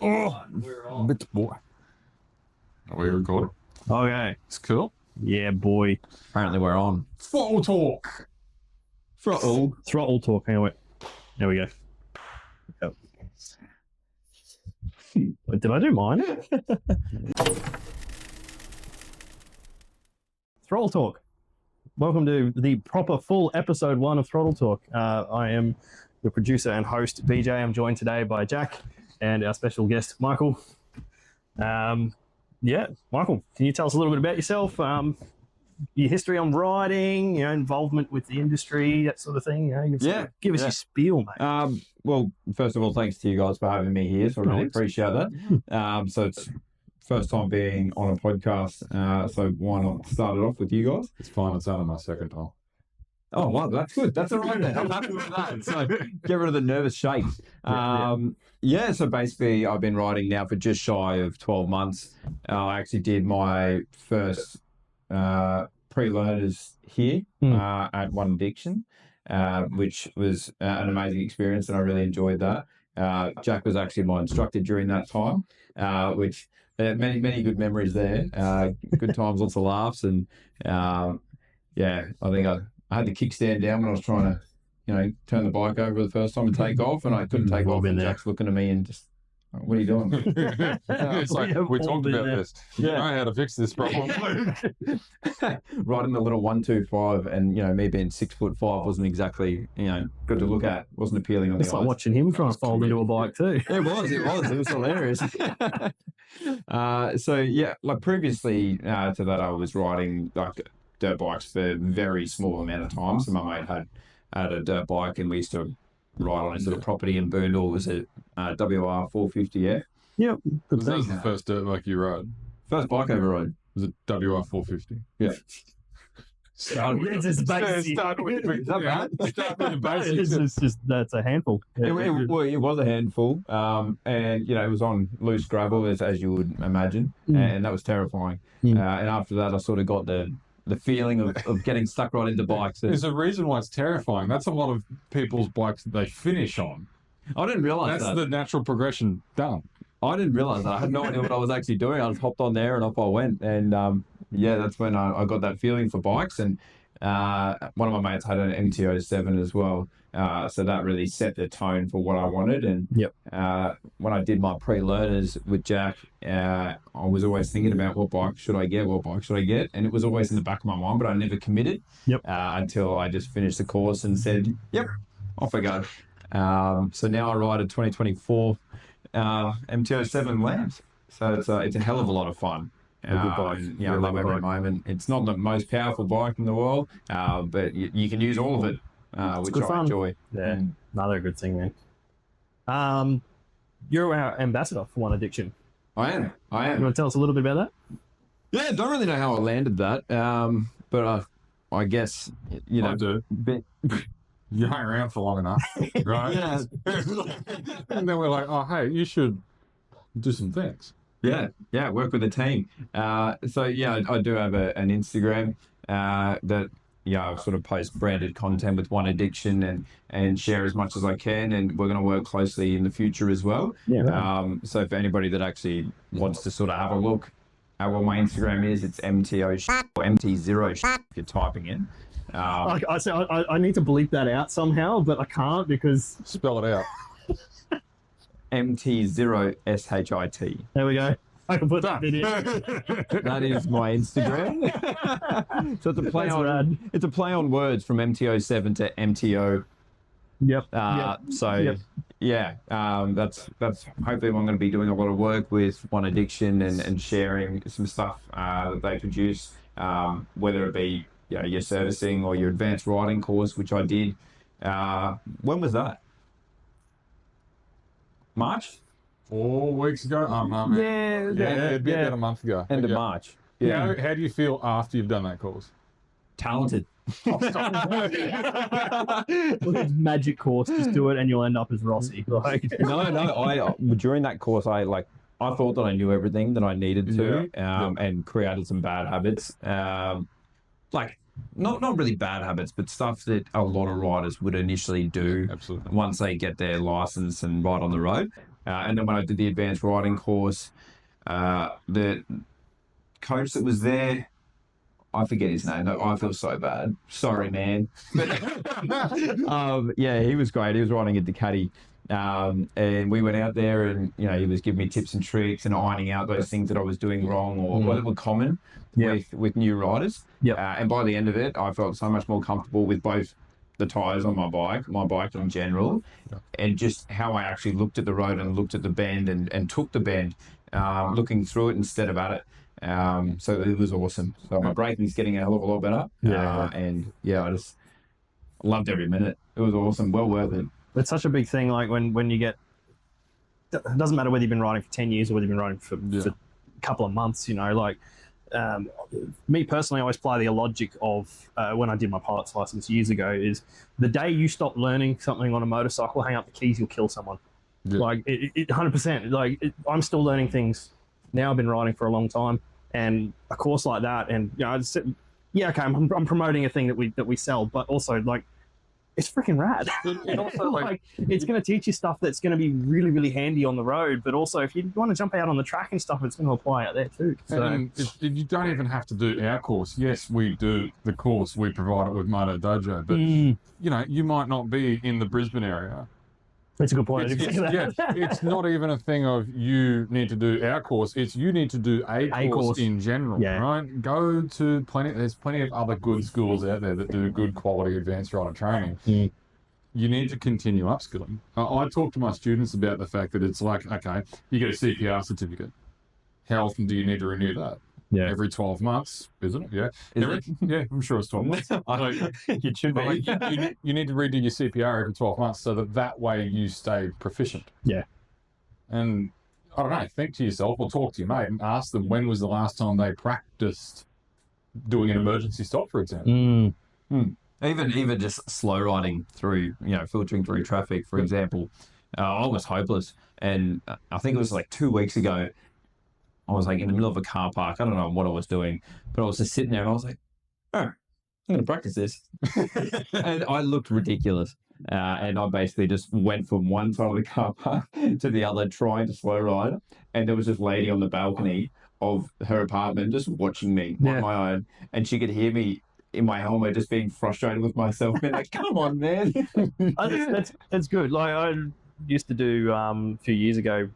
Oh, bit boy. Are we recording? Okay. It's cool. Yeah, boy. Apparently we're on. ThrottleTorque. ThrottleTorque. Hang on, wait. There we go. Yep. Wait, did I do mine? ThrottleTorque. Welcome to the proper full episode 1 of ThrottleTorque. I am your producer and host, BJ. I'm joined today by Jack and our special guest, Michael. Yeah, Michael, can you tell us a little bit about yourself? Your history on riding, involvement with the industry, that sort of thing. Give us your spiel, mate. Well, first of all, thanks to you guys for having me here. So I really appreciate that. So it's first time being on a podcast. So why not start it off with you guys? It's fine. It's only my second time. Oh, wow, that's good. That's all right then. I'm happy with that. So get rid of the nervous shakes. So basically I've been riding now for just shy of 12 months. I actually did my first pre-learners here at One Addiction, which was an amazing experience, and I really enjoyed that. Jack was actually my instructor during that time, which many good memories there. Good times, lots of laughs, and I think I had the kickstand down when I was trying to, turn the bike over the first time and take off, and I couldn't take off. And Jack's looking at me and just, what are you doing? It's like, we talked about this. You know how to fix this problem. Riding the little 125, and me being 6'5" wasn't exactly good to look at. Wasn't appealing on the eyes. It's like watching him try and fold into a bike too. It was hilarious. Like previously to that, I was riding like dirt bikes for a very small amount of time. So my mate had a dirt bike, and we used to ride on his little property in Boondall. It was a WR 450F. Yep. That was the first dirt bike you rode? First bike I ever rode. Was it WR 450? Yeah. Start with the basics. Start with the basics. It's just that's a handful. It was a handful, and it was on loose gravel as you would imagine, and that was terrifying. And after that, I sort of got the feeling of getting stuck right into bikes. There's a reason why it's terrifying. That's a lot of people's bikes that they finish on. I didn't realise That's the natural progression done. I didn't realise that. I had no idea what I was actually doing. I just hopped on there and off I went. And that's when I got that feeling for bikes. And one of my mates had an MT-07 as well. So that really set the tone for what I wanted. And when I did my pre-learners with Jack, I was always thinking about what bike should I get? And it was always in the back of my mind, but I never committed until I just finished the course and said, yep, off I go. So now I ride a 2024 MT-07 Lambs. So it's a hell of a lot of fun. I love every moment. It's not the most powerful bike in the world, but you can use all of it, which I enjoy. Yeah, another good thing, man. You're our ambassador for One Addiction. I am. You want to tell us a little bit about that? Yeah, don't really know how I landed that, but I guess I do. You hang around for long enough, right? Yeah. And then we're like, oh, hey, you should do some things. Yeah, work with a team. I do have an Instagram that I sort of post branded content with One Addiction and share as much as I can, and we're going to work closely in the future as well. So for anybody that actually wants to sort of have a look at what my Instagram is, it's MTO or MT0 if you're typing in. I need to bleep that out somehow, but I can't because... Spell it out. MT0SHIT. There we go. I can put that in. That is my Instagram. So it's a play on words from MT-07 to MTO. Yep. That's hopefully I'm going to be doing a lot of work with One Addiction and sharing some stuff that they produce, whether it be your servicing or your advanced riding course, which I did. When was that? March? 4 weeks ago? It'd be about a month ago. End of March. Yeah. How do you feel after you've done that course? Talented. Look at magic course, just do it and you'll end up as Rossi. No. During that course, I thought that I knew everything that I needed to, and created some bad habits. like not really bad habits, but stuff that a lot of riders would initially do Absolutely. once they get their license and ride on the road. And then when I did the advanced riding course, the coach that was there, I forget his name. I feel so bad. Sorry, man. But yeah, he was great. He was riding a Ducati. And we went out there and, he was giving me tips and tricks and ironing out those things that I was doing wrong or what were common with new riders. Yep. And by the end of it, I felt so much more comfortable with both the tyres on my bike in general, and just how I actually looked at the road and looked at the bend and took the bend, looking through it instead of at it. So it was awesome. So my braking's getting a hell of a lot better. And I just loved every minute. It was awesome. Well worth it. It's such a big thing. Like when you get, it doesn't matter whether you've been riding for 10 years or whether you've been riding for a couple of months, me personally, I always apply the logic of when I did my pilot's license years ago is the day you stop learning something on a motorcycle, hang up the keys, you'll kill someone. Yeah. Like it 100%. Like I'm still learning things now. I've been riding for a long time, and a course like that, and I'm promoting a thing that we sell, but also like it's freaking rad. And also like it's going to teach you stuff that's going to be really, really handy on the road, but also if you want to jump out on the track and stuff, it's going to apply out there too. So and you don't even have to do our course. Yes, we do the course. We provide it with Moto Dojo, but you might not be in the Brisbane area. That's a good point. It's not even a thing of you need to do our course. It's you need to do a course in general, right? Go to there's plenty of other good schools out there that do good quality advanced rider training. You need to continue upskilling. I talk to my students about the fact that it's like, okay, you get a CPR certificate. How often do you need to renew that? Yeah. Every 12 months, isn't it? Yeah. Yeah, I'm sure it's 12 months. It should be. You need to redo your CPR every 12 months so that way you stay proficient. Yeah. And I don't know, think to yourself or talk to your mate and ask them when was the last time they practiced doing an emergency stop, for example. Even just slow riding through, filtering through traffic, for example. I was hopeless. And I think it was like 2 weeks ago, I was like in the middle of a car park. I don't know what I was doing, but I was just sitting there and I was like, I'm going to practice this. And I looked ridiculous. And I basically just went from one side of the car park to the other trying to slow ride. And there was this lady on the balcony of her apartment just watching me on my own. And she could hear me in my helmet just being frustrated with myself. Being like, come on, man. That's good. Like I used to do a few years ago,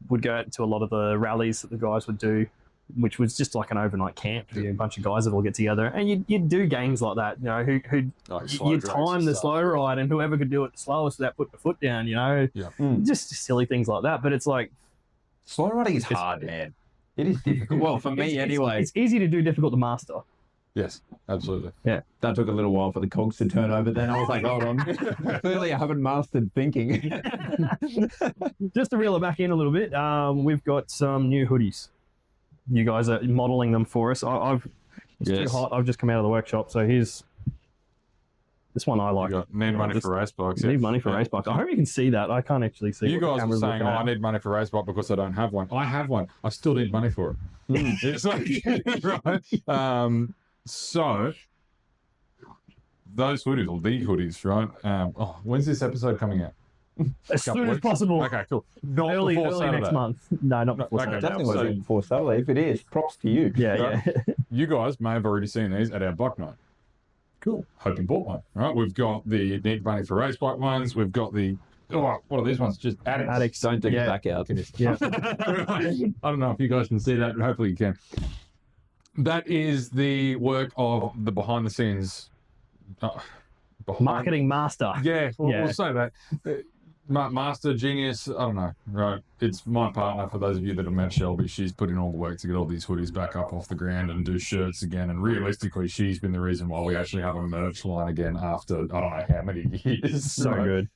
would go out to a lot of the rallies that the guys would do, which was just like an overnight camp. A bunch of guys that all get together, and you'd do games like that. You time the slow ride, and whoever could do it the slowest without putting the foot down. Just silly things like that. But it's like slow riding is hard, man. It is difficult. Well, for me anyway. It's easy to do, difficult to master. Yes, absolutely. Yeah. That took a little while for the cogs to turn over. Then I was like, hold on. Clearly I haven't mastered thinking. Just to reel it back in a little bit, we've got some new hoodies. You guys are modeling them for us. It's too hot. I've just come out of the workshop. So here's this one I like. Need money for race bikes. Need money for race bikes. I hope you can see that. I can't actually see. You guys were saying, I need money for race bike because I don't have one. I have one. I still need money for it. It's like, right? So those hoodies, or the hoodies, right? When's this episode coming out? As soon as possible. Okay, cool. Not early Saturday. next month. No, not before Saturday. Definitely wasn't before Saturday. If it is, props to you. Yeah. You guys may have already seen these at our bike night. Cool. Hope you bought one. Right, we've got the need money for race bike ones. We've got the what are these ones? Just addicts. Don't dig it back out. Yeah. I don't know if you guys can see that, but hopefully you can. That is the work of the behind the scenes marketing master. Yeah, we'll say that. Master, genius, I don't know, right? It's my partner, for those of you that have met Shelby. She's put in all the work to get all these hoodies back up off the ground and do shirts again. And realistically, she's been the reason why we actually have a merch line again after, I don't know how many years. So good.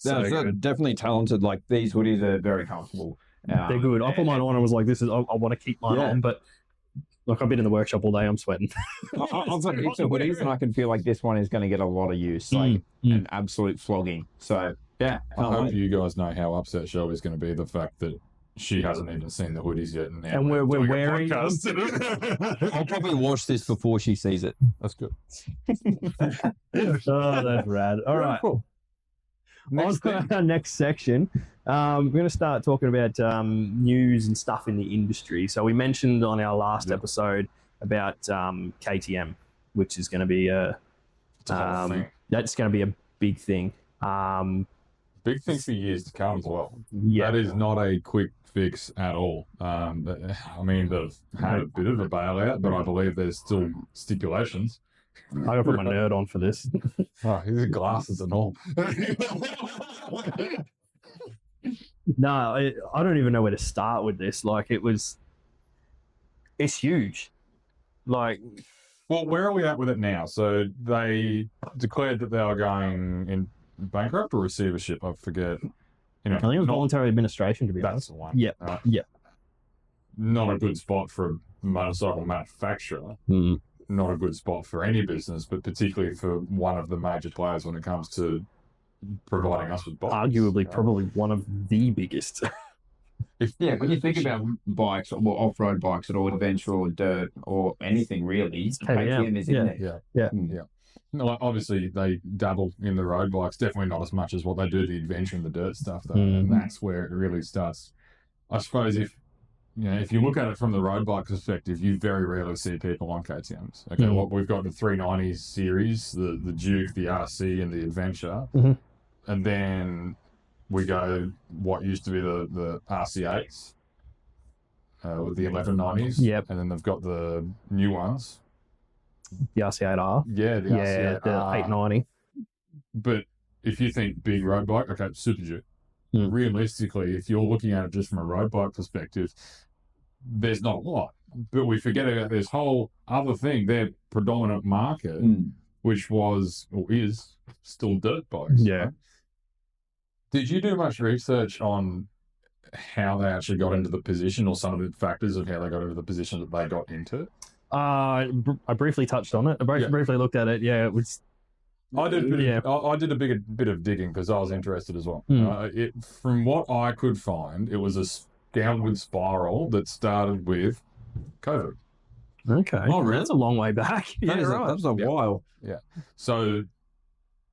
They're definitely talented. Like, these hoodies are very comfortable. They're good. I put mine on and was like, I want to keep mine on, but look, I've been in the workshop all day. I'm sweating. I've got heaps of hoodies, and I can feel like this one is going to get a lot of use, like an absolute flogging. So, yeah. I hope you guys know how upset Shelby's going to be the fact that she hasn't even seen the hoodies yet. And we're wearing them. I'll probably watch this before she sees it. That's good. Oh, that's rad. All right. Cool. On to our next section, we're going to start talking about news and stuff in the industry. So we mentioned on our last episode about KTM, which is going to be that's going to be a big thing. Big thing for years to come as well. Yeah. That is not a quick fix at all. I mean, they've had a bit of a bailout, but I believe there's still stipulations. I got to put my nerd on for this. Oh, his glasses and all. No, I don't even know where to start with this. Like, it's huge. Like, well, where are we at with it now? So they declared that they were going in bankrupt or receivership. I forget. I think it was voluntary administration, to be honest. That's the one. Yeah. Yeah. Not a good spot for a motorcycle manufacturer. Mm. Not a good spot for any business, but particularly for one of the major players when it comes to providing us with bikes. Arguably, probably one of the biggest. When you think about bikes or off-road bikes or adventure or dirt or anything really, KTM is in there. Yeah. No, obviously, they dabble in the road bikes, definitely not as much as what they do the adventure and the dirt stuff, though. And that's where it really starts. I suppose if you look at it from the road bike perspective, you very rarely see people on KTMs. Okay, we've got the 390 series, the Duke, the RC, and the Adventure. Mm-hmm. And then we go what used to be the RC8s with the 1190s. Yep. And then they've got the new ones. The RC8R. Yeah, the RC8R. The 890. But if you think big road bike, okay, Super Duke. Realistically, if you're looking at it just from a road bike perspective, there's not a lot. But we forget about this whole other thing, their predominant market, which was or is still dirt bikes. Yeah. Right? Did you do much research on how they actually got into the position or some of the factors of how they got into the position that they got into? I briefly touched on it. I briefly looked at it. Yeah, it was. I did a bit of digging because I was interested as well. From what I could find, it was a downward spiral that started with COVID. Okay. Oh, really? That's a long way back. That was a while. Yeah. So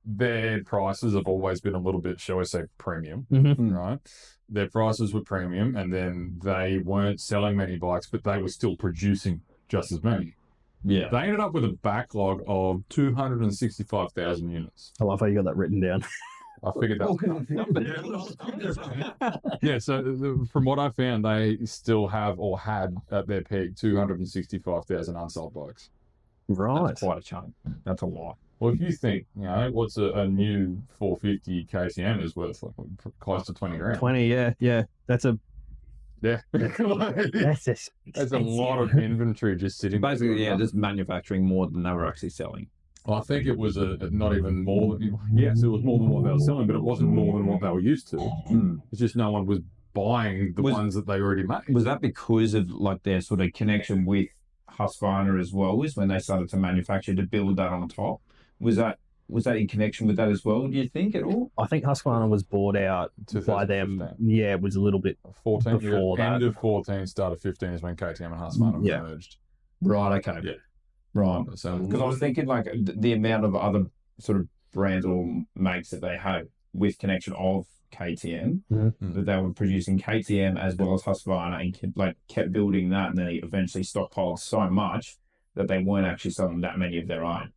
their prices have always been a little bit, shall we say, premium, right? Their prices were premium, and then they weren't selling many bikes, but they were still producing just as many. Yeah. They ended up with a backlog of 265,000 units. I love how you got that written down. I figured that. Yeah, so from what I found, they still have or had at their peak 265,000 unsold bikes. Right. That's quite a chunk. That's a lot. Well, if you think, what's a new 450 KTM is worth close to 20 grand. 20, yeah. That's a that's a lot of inventory just sitting. Basically, just manufacturing more than they were actually selling. Well, I think it was not even more than, yes, it was more than what they were selling, but it wasn't more than what they were used to. It's just no one was buying the ones that they already made. Was that because of like their sort of connection with Husqvarna as well, was when they started to manufacture to build that on top? Was that in connection with that as well, do you think, at all? I think Husqvarna was bought out by them. Yeah, it was a little bit 14 before that. End of 14, start of 15 is when KTM and Husqvarna merged. Right, okay. Yeah. Right. So, because I was thinking like the amount of other sort of brands or makes that they had with connection of KTM, that they were producing KTM as well as Husqvarna and kept building that, and then they eventually stockpiled so much that they weren't actually selling that many of their own.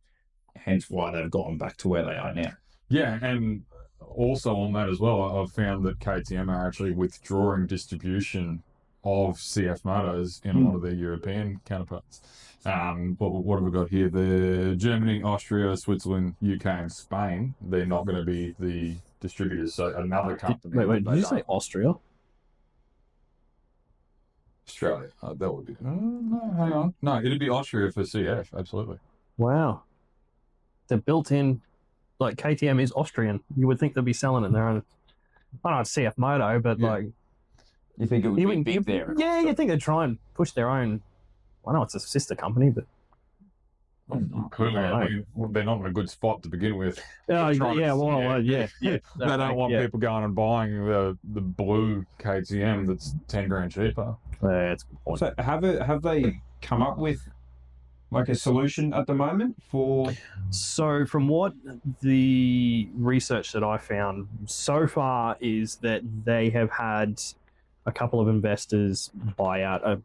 Hence why they've gotten back to where they are now. Yeah, and also on that as well, I've found that KTM are actually withdrawing distribution of CF Motos in a lot of their European counterparts. What have we got here? The Germany, Austria, Switzerland, UK, and Spain. They're not going to be the distributors. So another company. Wait, did you say Austria? Australia. That would be. No, hang on. No, it'd be Austria for CF. Absolutely. Wow. The built-in, like KTM is Austrian. You would think they'd be selling it in their own. I don't know, it's CF Moto, but like. You think it would be big there? Yeah, you think they'd try and push their own. I know it's a sister company, but. Clearly, I mean, they're not in a good spot to begin with. They don't want people going and buying the blue KTM that's 10 grand cheaper. That's a good point. So have they come up with like a solution at the moment for? So from what the research that I found so far is that they have had a couple of investors buy out a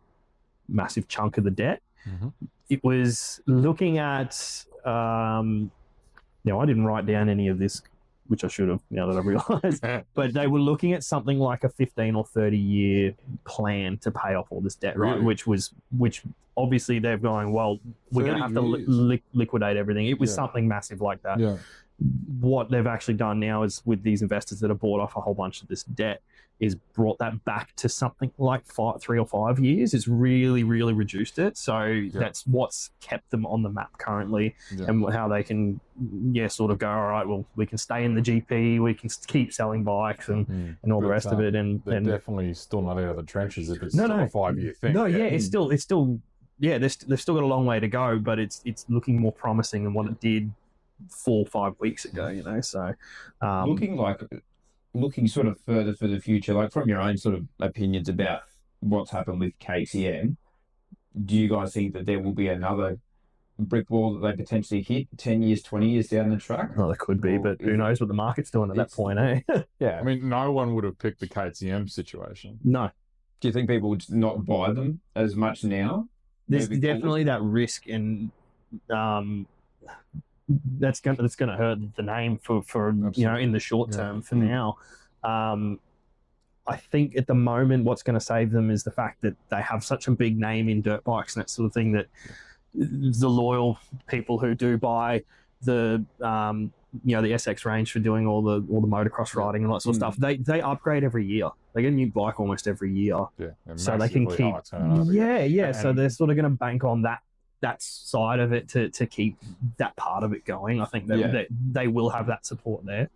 massive chunk of the debt. Mm-hmm. It was looking at, I didn't write down any of this, which I should have, now that I realised, but they were looking at something like a 15 or 30 year plan to pay off all this debt, right? Which obviously they're going, well, we're going to have to liquidate everything. It was something massive like that. Yeah. What they've actually done now is with these investors that have bought off a whole bunch of this debt is brought that back to something like 3 or 5 years. It's really, really reduced it. So that's what's kept them on the map currently, and how they can, sort of go, all right, well, we can stay in the GP, we can keep selling bikes and all the rest of it. And they're definitely still not out of the trenches if it's still a 5-year thing. It's still, they've still got a long way to go, but it's looking more promising than what it did 4 or 5 weeks ago, so looking sort of further for the future, like from your own sort of opinions about what's happened with KTM, do you guys think that there will be another brick wall that they potentially hit 10 years, 20 years down the track? Well, there could be, but who knows what the market's doing at that point, eh? I mean, no one would have picked the KTM situation. No. Do you think people would not buy them as much now? There's definitely that risk, and that's going to hurt the name for in the short term for now. I think at the moment what's going to save them is the fact that they have such a big name in dirt bikes and that sort of thing, that the loyal people who do buy the the SX range for doing all the motocross riding and that sort of stuff, they upgrade every year. They get a new bike almost every year, so they can keep so they're sort of going to bank on that side of it to keep that part of it going. I think that they will have that support there.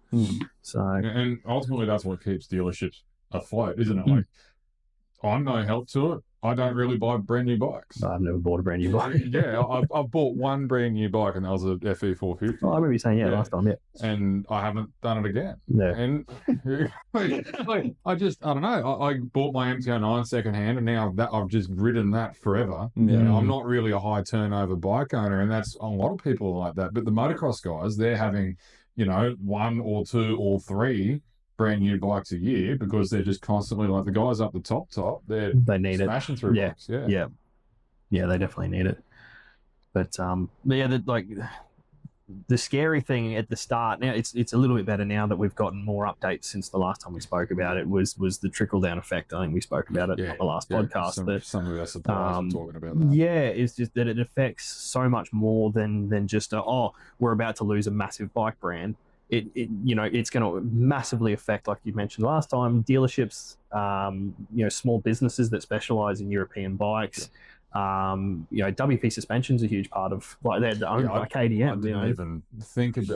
So, and ultimately that's what keeps dealerships afloat, isn't it? Like, I'm no help to it. I don't really buy brand new bikes. I've never bought a brand new bike. I've bought one brand new bike, and that was a FE450. Oh, I remember you saying last time, and I haven't done it again. And I don't know. I bought my MT-09 secondhand, and now I've just ridden that forever. I'm not really a high turnover bike owner, and that's a lot of people are like that. But the motocross guys, they're having 1 or 2 or 3 brand new bikes a year because they're just constantly, like the guys up the top, they need smashing through bikes. Yeah, they definitely need it. But the scary thing at the start, now it's a little bit better now that we've gotten more updates since the last time we spoke about it, was the trickle down effect. I think we spoke about it on the last podcast. Some of our suppliers are talking about that. It's just that it affects so much more than just we're about to lose a massive bike brand. It's going to massively affect, like you mentioned last time, dealerships, small businesses that specialize in European bikes. WP suspension's a huge part of, like, they're owned by KTM.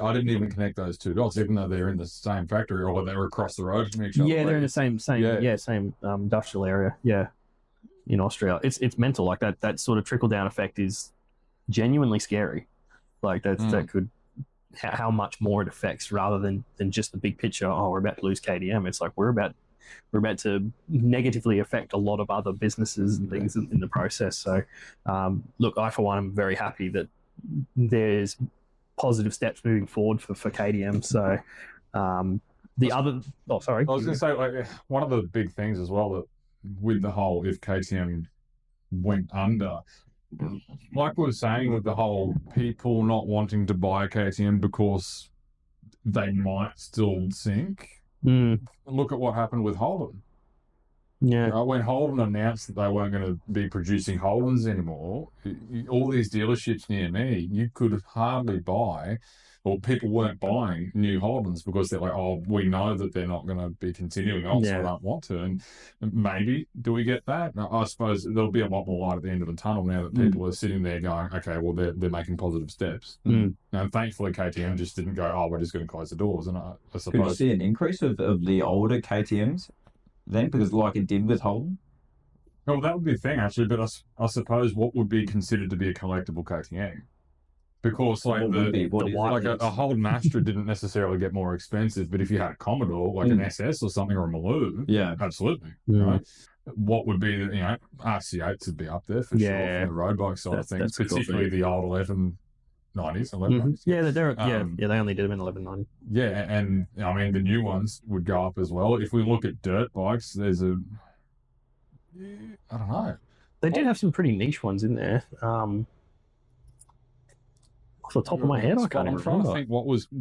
I didn't even connect those two dots, even though they're in the same factory or they were across the road from each other. Yeah, they're in the same industrial area. Yeah, in Austria, it's mental. Like that sort of trickle down effect is genuinely scary. Like that could. How much more it affects, rather than just the big picture. We're about to lose KTM. It's like we're about to negatively affect a lot of other businesses and things in the process. So, look, I for one am very happy that there's positive steps moving forward for KTM. So, I was going to say, like, one of the big things as well that with the whole, if KTM went under, like we were saying, with the whole people not wanting to buy KTM because they might still sink. Look at what happened with Holden. When Holden announced that they weren't going to be producing Holdens anymore, all these dealerships near me, you could hardly buy, or people weren't buying new Holdens because they're like, we know that they're not going to be continuing on, so I don't want to. And maybe, do we get that? Now, I suppose there'll be a lot more light at the end of the tunnel now that people are sitting there going, okay, well, they're making positive steps. And thankfully, KTM just didn't go, we're just going to close the doors. And I suppose... Could you see an increase of the older KTMs then? Because like it did with Holden? Well, that would be a thing, actually, but I suppose what would be considered to be a collectible KTM? Because like a Holden Astra didn't necessarily get more expensive, but if you had a Commodore, like an SS or something, or a Maloo, absolutely, right? What would be, RC8s would be up there for sure from the road bike side of things, particularly the old 1190s. Yeah, they only did them in 1190. Yeah, and I mean the new ones would go up as well. If we look at dirt bikes, there's I don't know. They did have some pretty niche ones in there. Off the top of my head, I can't even remember. I think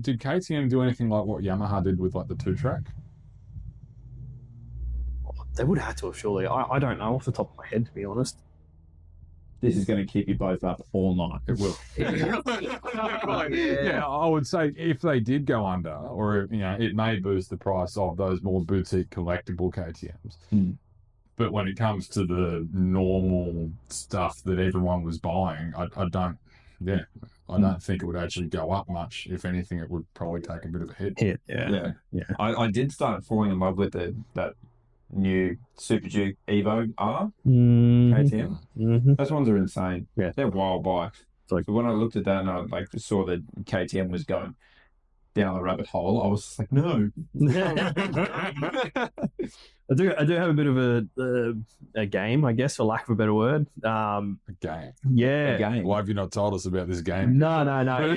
did KTM do anything like what Yamaha did with like the 2-track? They would have to have, surely. I don't know off the top of my head, to be honest. This is going to keep you both up all night. It will. Yeah, I would say if they did go under, or it may boost the price of those more boutique collectible KTMs. But when it comes to the normal stuff that everyone was buying, I don't think it would actually go up much. If anything, it would probably take a bit of a hit. Yeah. I did start falling in love with that new Super Duke Evo R KTM. Those ones are insane. Yeah, they're wild bikes. So when I looked at that and I saw that KTM was going down the rabbit hole, I was like, no. I do have a bit of a game, I guess, for lack of a better word. A game. Yeah. A game. Why have you not told us about this game? No.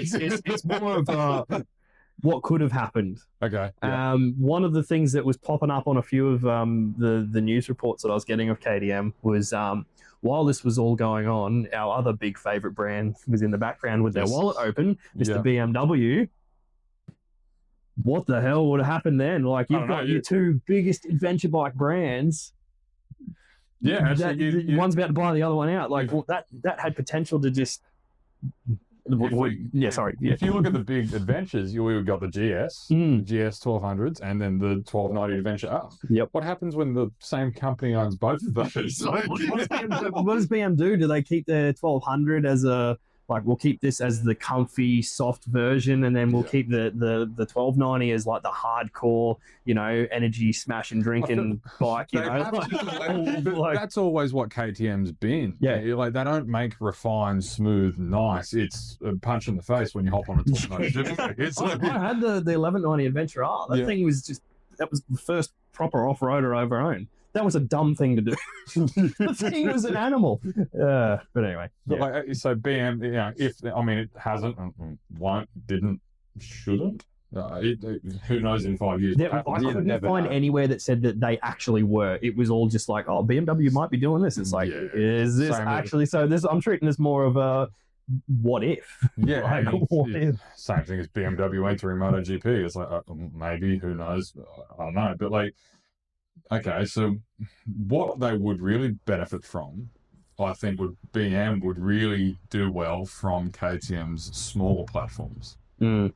It's more of what could have happened. Okay. Yeah. One of the things that was popping up on a few of the news reports that I was getting of KTM was while this was all going on, our other big favourite brand was in the background with their wallet open, Mr. BMW. What the hell would have happened then? Like, you've got your two biggest adventure bike brands. Yeah, actually, one's about to buy the other one out. Like, that had potential to just. If you look at the big adventures, we've got the GS, GS 1200s, and then the 1290 Adventure R. Yep. What happens when the same company owns both of those? What does BM do? Do they keep their 1200 as we'll keep this as the comfy, soft version, and then we'll keep the 1290 as like the hardcore, energy smash and drinking bike, That's always what KTM's been. Yeah. They don't make refined, smooth, nice. It's a punch in the face when you hop on a 1290. I had the 1190 Adventure R. That thing was that was the first proper off-roader I've ever owned. That was a dumb thing to do. The thing was an animal. But anyway. So BM, it hasn't, won't, didn't, shouldn't. Who knows in 5 years? I couldn't find anywhere that said that they actually were. It was all just like, BMW might be doing this. It's like, is this actually? So I'm treating this more of a what if? Yeah. What if? Same thing as BMW entering MotoGP. It's like, maybe, who knows? I don't know. But okay, so what they would really benefit from, I think, BM would really do well from KTM's smaller platforms. Yeah.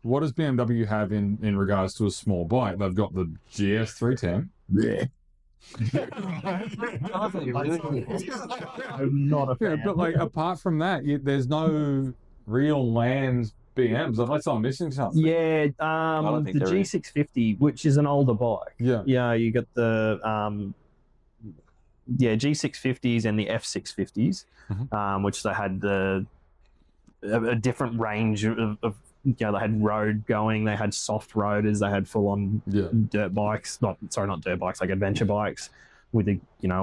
What does BMW have in regards to a small bike? They've got the GS 310. Yeah. I'm not a fan. Yeah, but apart from that, there's no real land BMs, unless I'm missing something. Yeah, the G650, which is an older bike. Yeah, you got the G650s and the F650s, which they had a different range of they had road going, they had soft roaders, they had full on dirt bikes, not dirt bikes, like adventure bikes with a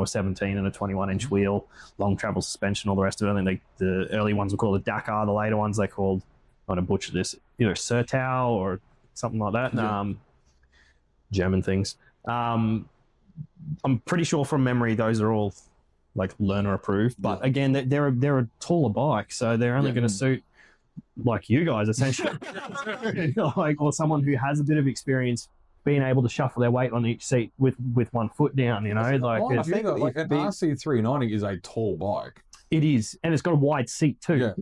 17 and a 21-inch wheel, long travel suspension, all the rest of it. I think the early ones were called a Dakar, the later ones they called, I'm going to butcher this, either Sertau or something like that. German things. I'm pretty sure from memory those are all learner approved, but again, they're a taller bike, so they're only going to suit like you guys essentially, or someone who has a bit of experience being able to shuffle their weight on each seat with one foot down. I think an RC390 is a tall bike. It is, and it's got a wide seat too.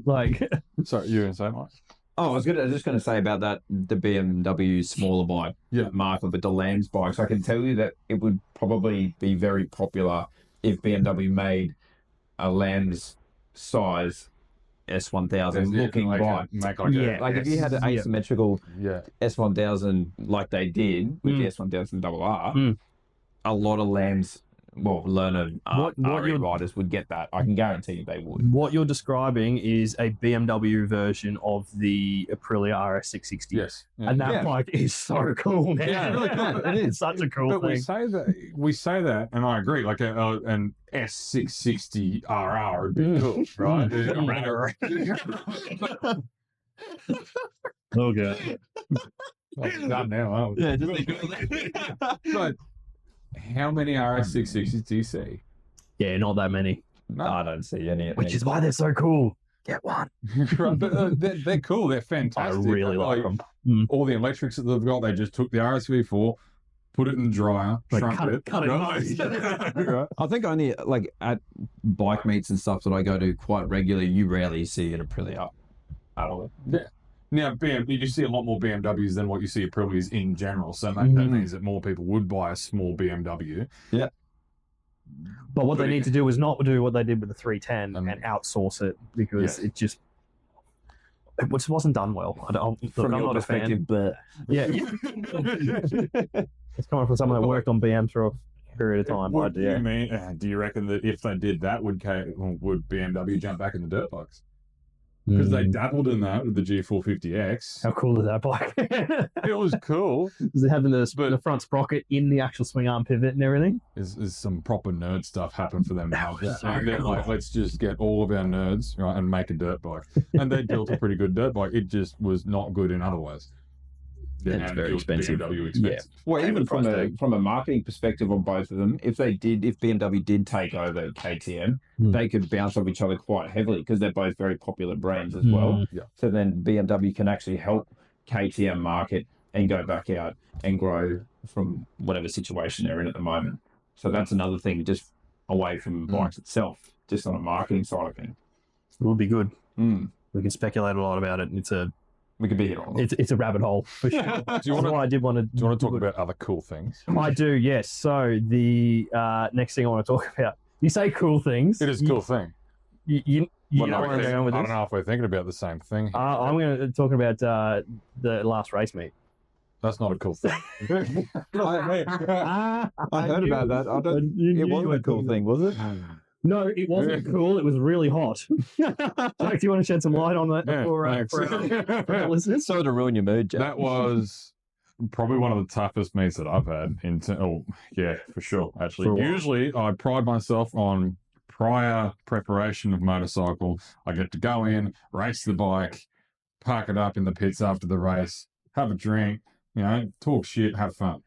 Sorry, you were going to say, Mike? Oh, I was just going to say about that, the BMW smaller bike market, but the Lambs bikes. I can tell you that it would probably be very popular if BMW made a Lambs size S1000 looking bike. If you had an asymmetrical S1000 like they did with the S1000 RR, a lot of Lambs learner RE riders would get that. I can guarantee you they would. What you're describing is a BMW version of the Aprilia RS660. Yes. Yeah. And that bike is so cool, man. Yeah, really cool. It is such a cool but thing. we say that, and I agree. Like an S660 RR would be cool, right? Okay. Not now. Yeah, just But how many RS660s do you see? Yeah, not that many. No, I don't see any. Which is why they're so cool. Get one. Right, but they're cool. They're fantastic. I really like them. All the electrics that they've got, they just took the RSV4, put it in the dryer, shrunk cut it nice. Right. I think only like at bike meets and stuff that I go to quite regularly, you rarely see an Aprilia at all. Yeah. Now, you see a lot more BMWs than what you see Aprilias in general. So that means that more people would buy a small BMW. Yeah. But what they need to do is not do what they did with the 310 and outsource it, because it just wasn't done well. From I'm your not a fan. perspective, but Yeah. It's coming from someone that worked on BM through a period of time. Do you mean? Do you reckon that if they did that, would BMW jump back in the dirt bikes? Because they dabbled in that with the G450X. How cool is that bike? It was cool. Is it having the front sprocket in the actual swing arm pivot and everything? There's some proper nerd stuff happen for them now. So They're like, let's just get all of our nerds, right, and make a dirt bike. And they built a pretty good dirt bike. It just was not good in other ways. Yeah, it's very expensive. BMW expensive. Yeah. Well, even from a marketing perspective on both of them, if BMW did take over KTM, they could bounce off each other quite heavily because they're both very popular brands as well. Yeah. So then BMW can actually help KTM market and go back out and grow from whatever situation they're in at the moment. So that's another thing, just away from bikes itself, just on a marketing side of things. It would be good. We can speculate a lot about it. We could be here on it. It's a rabbit hole for sure. Do you want to talk about other cool things? I do, yes. So the next thing I want to talk about. You say cool things. It is a cool thing. You know where I'm going with this? I don't know if we're thinking about the same thing. I'm going to talk about the last race meet. That's not a cool thing. I heard about that. It wasn't a cool thing, was it? No, it wasn't cool. It was really hot. Jack, do you want to shed some light on that for our listeners? Sorry to ruin your mood, Jack. That was probably one of the toughest meets that I've had. For sure, actually. Usually, I pride myself on prior preparation of motorcycle. I get to go in, race the bike, park it up in the pits after the race, have a drink, talk shit, have fun.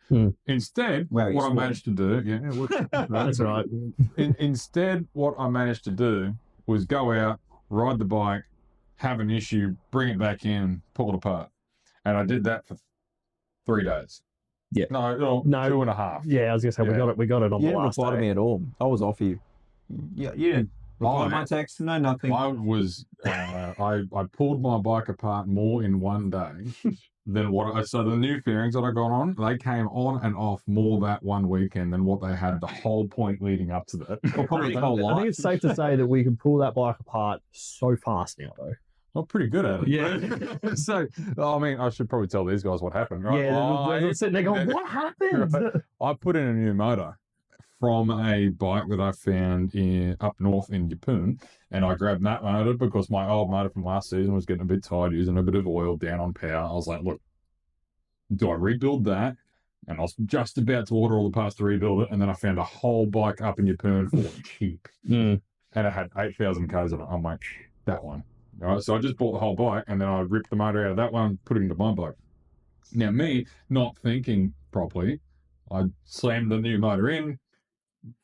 Instead, what I managed to do, that's right. Instead, what I managed to do was go out, ride the bike, have an issue, bring it back in, pull it apart. And I did that for 3 days. Yeah. No, 2.5. Yeah, I was going to say, we got it on the last day. You didn't reply to me at all. I was off you. Yeah, you didn't reply to my text. No, nothing. I was, I pulled my bike apart more in one day than so the new fairings that I got on, they came on and off more that one weekend than what they had the whole point leading up to that. Probably the whole life. I think it's safe to say that we can pull that bike apart so fast now, though. I'm pretty good at it. Yeah. So, I should probably tell these guys what happened, right? Yeah, they're sitting there going, what happened? Right. I put in a new motor from a bike that I found up north in Yeppoon, and I grabbed that motor because my old motor from last season was getting a bit tired, using a bit of oil, down on power. I was like, look, do I rebuild that? And I was just about to order all the parts to rebuild it, and then I found a whole bike up in Yeppoon for cheap. And it had 8,000 Ks on it. I'm like, that one. All right, so I just bought the whole bike, and then I ripped the motor out of that one, put it into my bike. Now, me not thinking properly, I slammed the new motor in,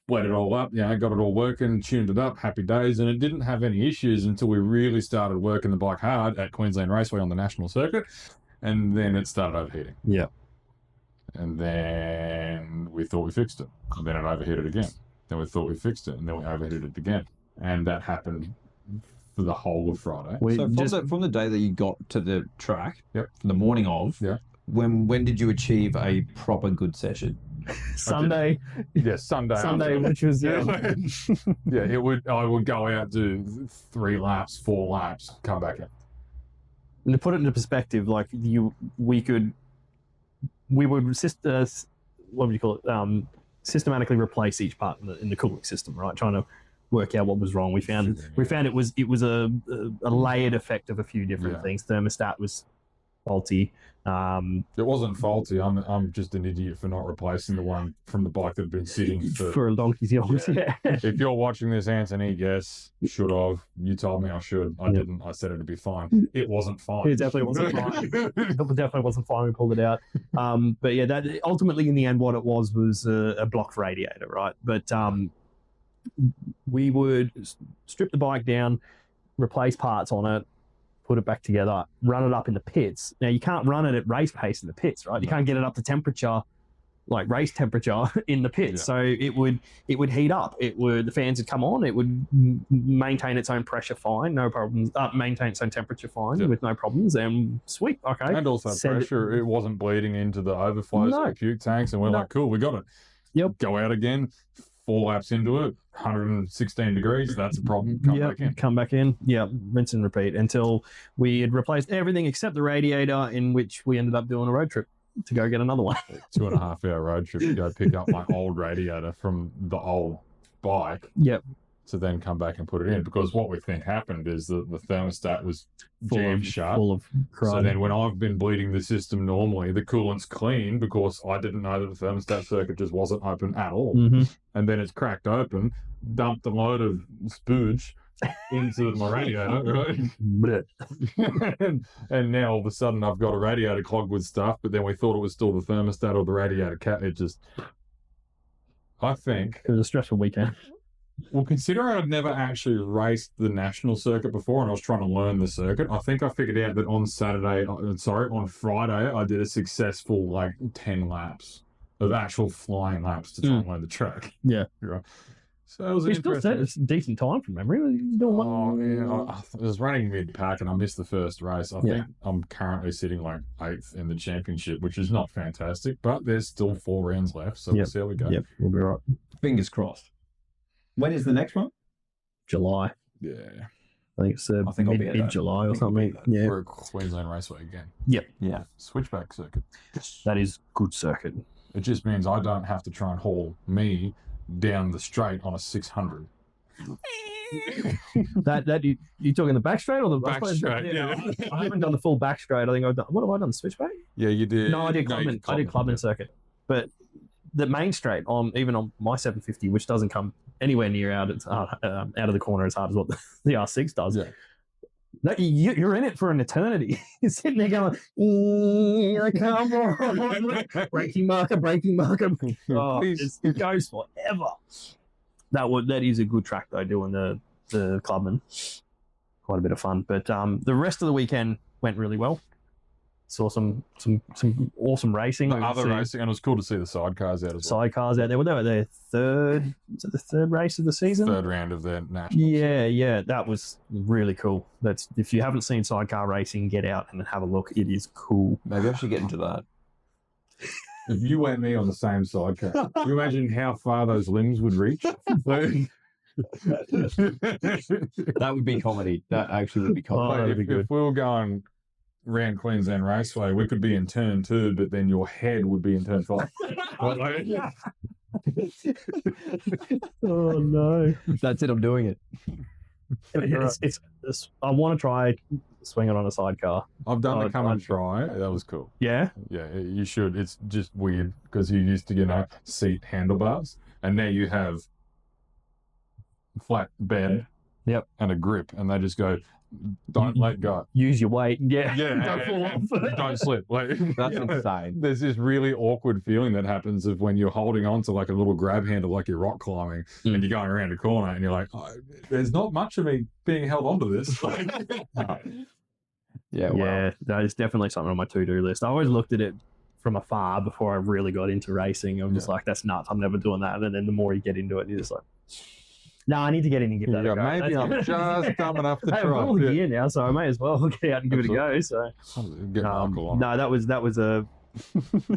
let it all up, got it all working, tuned it up, happy days, and it didn't have any issues until we really started working the bike hard at Queensland Raceway on the national circuit, and then it started overheating. Yeah. And then we thought we fixed it, and then it overheated again. Then we thought we fixed it, and then we overheated it again. And that happened for the whole of Friday. So from the day that you got to the track, from the morning of, when did you achieve a proper good session? Sunday. Sunday. Sunday, which was I would go out, do 3 laps, 4 laps, come back in. And to put it into perspective, like we would what would you call it? systematically replace each part in the cooling system, right? Trying to work out what was wrong. We found it was a layered effect of a few different things. Thermostat was faulty. It wasn't faulty. I'm just an idiot for not replacing the one from the bike that had been sitting for a donkey's years. Yeah. If you're watching this, Anthony, yes, should have. You told me I should. I didn't. I said it'd be fine. It wasn't fine. It definitely wasn't fine. It definitely wasn't fine. We pulled it out. But yeah, that ultimately in the end, what it was a blocked radiator, right? But we would strip the bike down, replace parts on it, put it back together, run it up in the pits. Now, you can't run it at race pace in the pits, right? You can't get it up to temperature, like race temperature in the pits. So it would heat up. The fans would come on. It would maintain its own pressure fine, no problems. Maintain its own temperature fine with no problems. And sweet, okay. And also pressure, it wasn't bleeding into the overflows of the puke tanks. And we're like, cool, we got it. Yep. Go out again. 4 laps into it, 116 degrees, that's a problem. Come back in. Yeah, rinse and repeat until we had replaced everything except the radiator, in which we ended up doing a road trip to go get another one. 2.5 hour road trip to go pick up my old radiator from the old bike. Yep. To then come back and put it in, because what we think happened is that the thermostat was jammed shut. Full of crud. So then when I've been bleeding the system normally, the coolant's clean because I didn't know that the thermostat circuit just wasn't open at all. And then it's cracked open, dumped a load of spooge into my radiator, right? and now all of a sudden I've got a radiator clogged with stuff, but then we thought it was still the thermostat or the radiator cap. I think it was a stressful weekend. Well, considering I'd never actually raced the national circuit before and I was trying to learn the circuit, I think I figured out that on Friday, I did a successful 10 laps of actual flying laps to try and learn the track. Yeah. Right. So it was it's a decent time from memory. I was running mid-pack and I missed the first race. I think I'm currently sitting 8th in the championship, which is not fantastic, but there's still 4 rounds left, so we'll see how we go. Yep, we'll be right. Fingers crossed. When is the next one? July. Yeah. I think it's mid-July or something. Yeah. For a Queensland Raceway again. Yep. Yeah. Switchback circuit. That is good circuit. It just means I don't have to try and haul me down the straight on a 600. You talking the back straight or the back straight? Yeah. I haven't done the full back straight. I think I've done. What have I done? Switchback? Yeah, you did. No, I did Clubman. I did Clubman circuit, but the main straight even on my 750, which doesn't come anywhere near out of the corner as hard as what the R6 does. Yeah. You're in it for an eternity. You're sitting there going, come on, braking marker. Oh, it goes forever. That is a good track though, doing the Clubman. Quite a bit of fun. But the rest of the weekend went really well. Saw some awesome racing. Racing, and it was cool to see the sidecars out as well. Sidecars out there. Well, they were their third race of the season? Third round of their nationals. Yeah. That was really cool. If you haven't seen sidecar racing, get out and have a look. It is cool. Maybe I should get into that. If you and me on the same sidecar, can you imagine how far those limbs would reach? That would be comedy. That actually would be comedy. If we were going around Queensland Raceway, we could be in turn 2, but then your head would be in turn 5. Oh no! That's it. I'm doing it. I want to try swinging on a sidecar. I've done the come and try. That was cool. Yeah, you should. It's just weird because you used to seat handlebars, and now you have flat bed. Yep, and a grip, and they just go. Don't let go. Use your weight. Yeah. Don't fall off. Don't slip. That's insane. There's this really awkward feeling that happens of when you're holding on to a little grab handle like you're rock climbing and you're going around a corner and you're like, there's not much of me being held onto this. Yeah, that is definitely something on my to-do list. I always looked at it from afar before I really got into racing. I'm just like, that's nuts. I'm never doing that. And then the more you get into it, you're just like, no, I need to get in and give that a go. Maybe I'm just dumb enough to try. I'm all gear now, so I may as well get out and give it a go. So,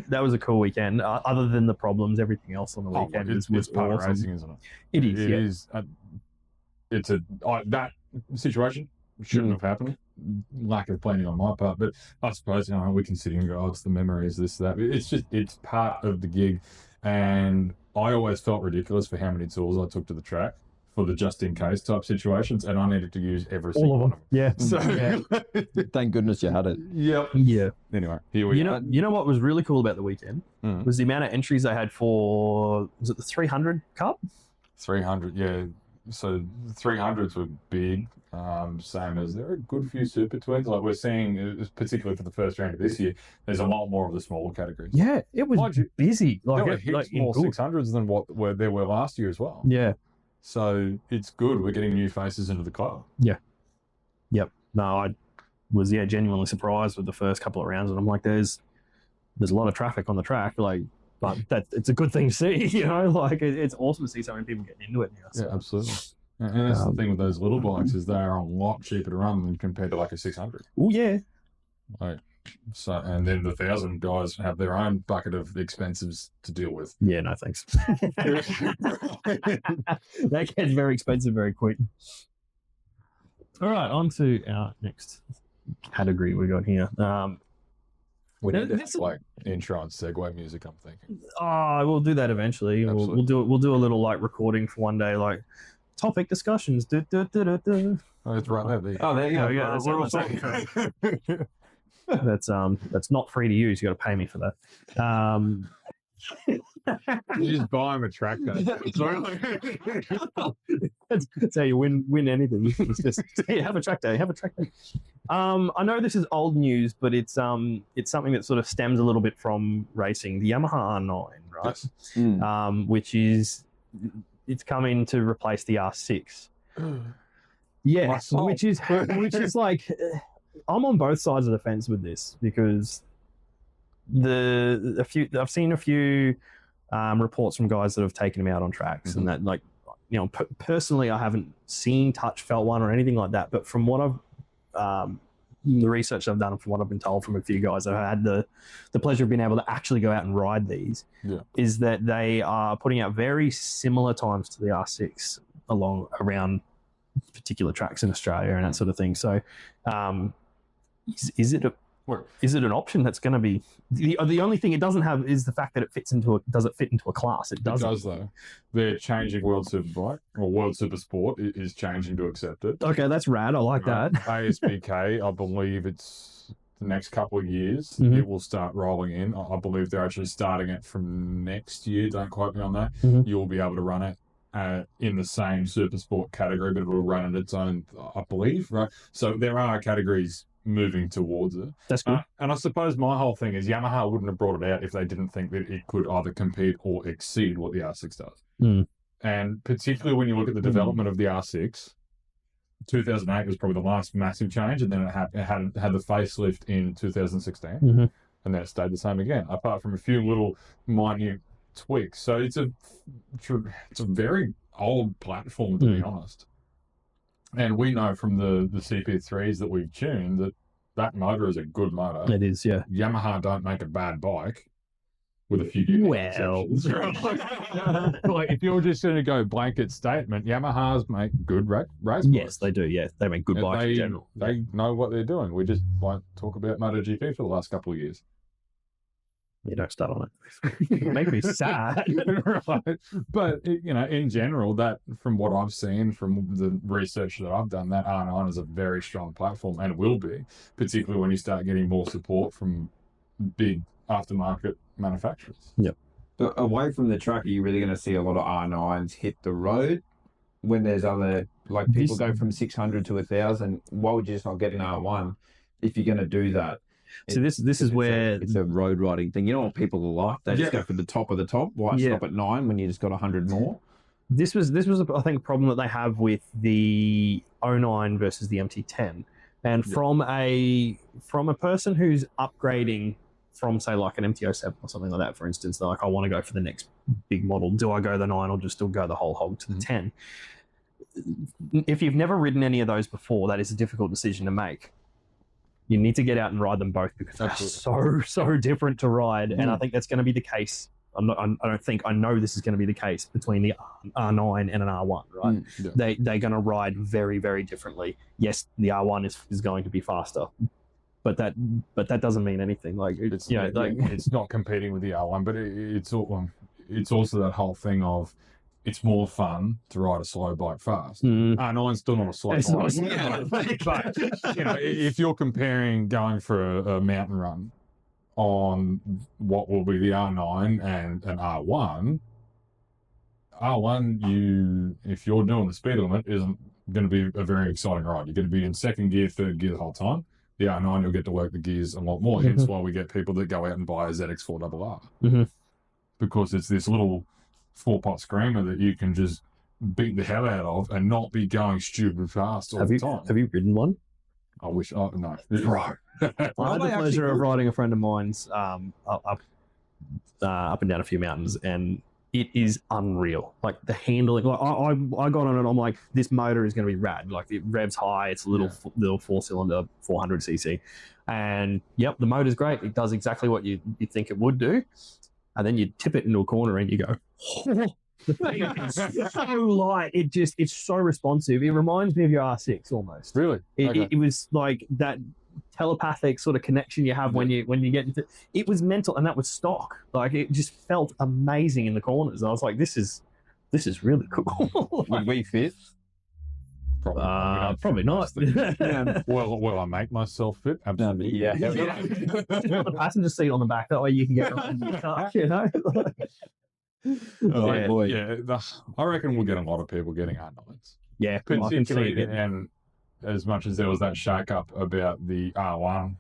that was a cool weekend. Other than the problems, everything else on the weekend was part awesome. of racing, isn't it? It is. It is. It's that situation shouldn't have happened. Lack of planning on my part, but I suppose we can sit here and go, it's the memories, this, that. It's part of the gig, and I always felt ridiculous for how many tools I took to the track for the just-in-case type situations, and I needed to use every single one of them. Yeah. So, Thank goodness you had it. Yep. Yeah. Anyway, here we are. You know what was really cool about the weekend was the amount of entries they had for, was it the 300 Cup? 300, yeah. So 300s were big, same as there are a good few super twins. Like we're seeing, particularly for the first round of this year, there's a lot more of the smaller categories. Yeah, it was busy. There were heaps more 600s than what there were last year as well. Yeah. So it's good. We're getting new faces into the club. Yeah. Yep. No, I was genuinely surprised with the first couple of rounds, and I'm like, there's a lot of traffic on the track, like, but it's a good thing to see, you know. Like it's awesome to see so many people getting into it now. So. Yeah, absolutely. And that's the thing with those little bikes is they are a lot cheaper to run than compared to like a 600. Oh yeah. Like so, and then the 1,000 guys have their own bucket of expenses to deal with. Yeah, no thanks. That gets very expensive very quick. All right, on to our next category we got here. We need to have, like intro and segue music, I'm thinking. Oh, we'll do that eventually. We'll do a little like recording for one day, like topic discussions. Oh, it's right there. Oh, there you go. Yeah, that's not free to use. You got to pay me for that. You just buy him a tractor. That's how you win anything. It's just have a tractor. Have a tractor. I know this is old news, but it's something that sort of stems a little bit from racing. The Yamaha R9, right? Yes. Which is it's coming to replace the R6. Yeah, which is like I'm on both sides of the fence with this because I've seen a few reports from guys that have taken him out on tracks and that, like, you know, personally I haven't seen, touched, felt one or anything like that, but from what I've the research I've done and from what I've been told from a few guys that have had the pleasure of being able to actually go out and ride these, is that they are putting out very similar times to the R6 around particular tracks in Australia and that sort of thing. So is it an option that's going to be the only thing it doesn't have is the fact that it does it fit into a class? It doesn't. It does though. They're changing World Superbike or World Supersport is changing to accept it. Okay, that's rad. I like that. ASBK, I believe it's the next couple of years it will start rolling in. I believe they're actually starting it from next year. Don't quote me on that. You'll be able to run it in the same Supersport category, but it will run at its own, I believe, right? So there are categories moving towards it. That's good. And I suppose my whole thing is Yamaha wouldn't have brought it out if they didn't think that it could either compete or exceed what the R6 does. And particularly when you look at the development of the R6, 2008 was probably the last massive change, and then it had the facelift in 2016, and then it stayed the same again, apart from a few little minute tweaks. So it's a very old platform, to be honest. And we know from the CP3s that we've tuned that motor is a good motor. It is, yeah. Yamaha don't make a bad bike, with a few unique exceptions. Like if you're just going to go blanket statement, Yamahas make good race bikes. Yes, they do. Yeah, they make good bikes in general. They know what they're doing. We just won't talk about MotoGP for the last couple of years. You don't start on it. You make me sad. Right. But, you know, in general, that from what I've seen, from the research that I've done, that R9 is a very strong platform and will be, particularly when you start getting more support from big aftermarket manufacturers. Yep. But away from the track, are you really going to see a lot of R9s hit the road when there's other, like people go from 600 to 1,000? Why would you just not get an R1 if you're going to do that? So this is where it's a road riding thing. You know what people are like? They just go for the top of the top. Why stop at 9 when you just got 100 more? This was I think a problem that they have with the 09 versus the MT10, and from a person who's upgrading from say like an MT07 or something like that, for instance, they're like, I want to go for the next big model. Do I go the 9 or just still go the whole hog to the 10? If you've never ridden any of those before, that is a difficult decision to make. You need to get out and ride them both because they're so different to ride. And I think that's going to be the case. I know this is going to be the case between the R9 and an R1, right? They're going to ride very, very differently. Yes, the R1 is going to be faster, but that doesn't mean anything. Like it's not competing with the R1, but it's all it's also that whole thing of it's more fun to ride a slow bike fast. R9's still not a slow bike. But, if you're comparing going for a mountain run on what will be the R9 and an R1, if you're doing the speed limit, isn't going to be a very exciting ride. You're going to be in second gear, third gear the whole time. The R9, you'll get to work the gears a lot more. Hence why we get people that go out and buy a ZX4RR. Because it's this little 4-pot screamer that you can just beat the hell out of and not be going stupid fast all the time. Have you ridden one? I wish. Oh, no. Bro. I had the pleasure of riding a friend of mine's up and down a few mountains, and it is unreal. Like the handling, like I got on it. I'm like, this motor is going to be rad. Like it revs high. It's a little 4-cylinder, 400cc, and yep, the motor's great. It does exactly what you think it would do, and then you tip it into a corner and you go, oh, the thing is so light. It's so responsive. It reminds me of your R6 almost. Really? It was like that telepathic sort of connection you have when you get into it. Was mental, and that was stock. Like it just felt amazing in the corners. I was like, this is really cool. Would we fit? Probably not. Will I make myself fit? Absolutely. Yeah. Just put the passenger seat on the back. That way you can get right in the car, I reckon we'll get a lot of people getting R9s. Yeah, particularly, and as much as there was that shake-up about the R1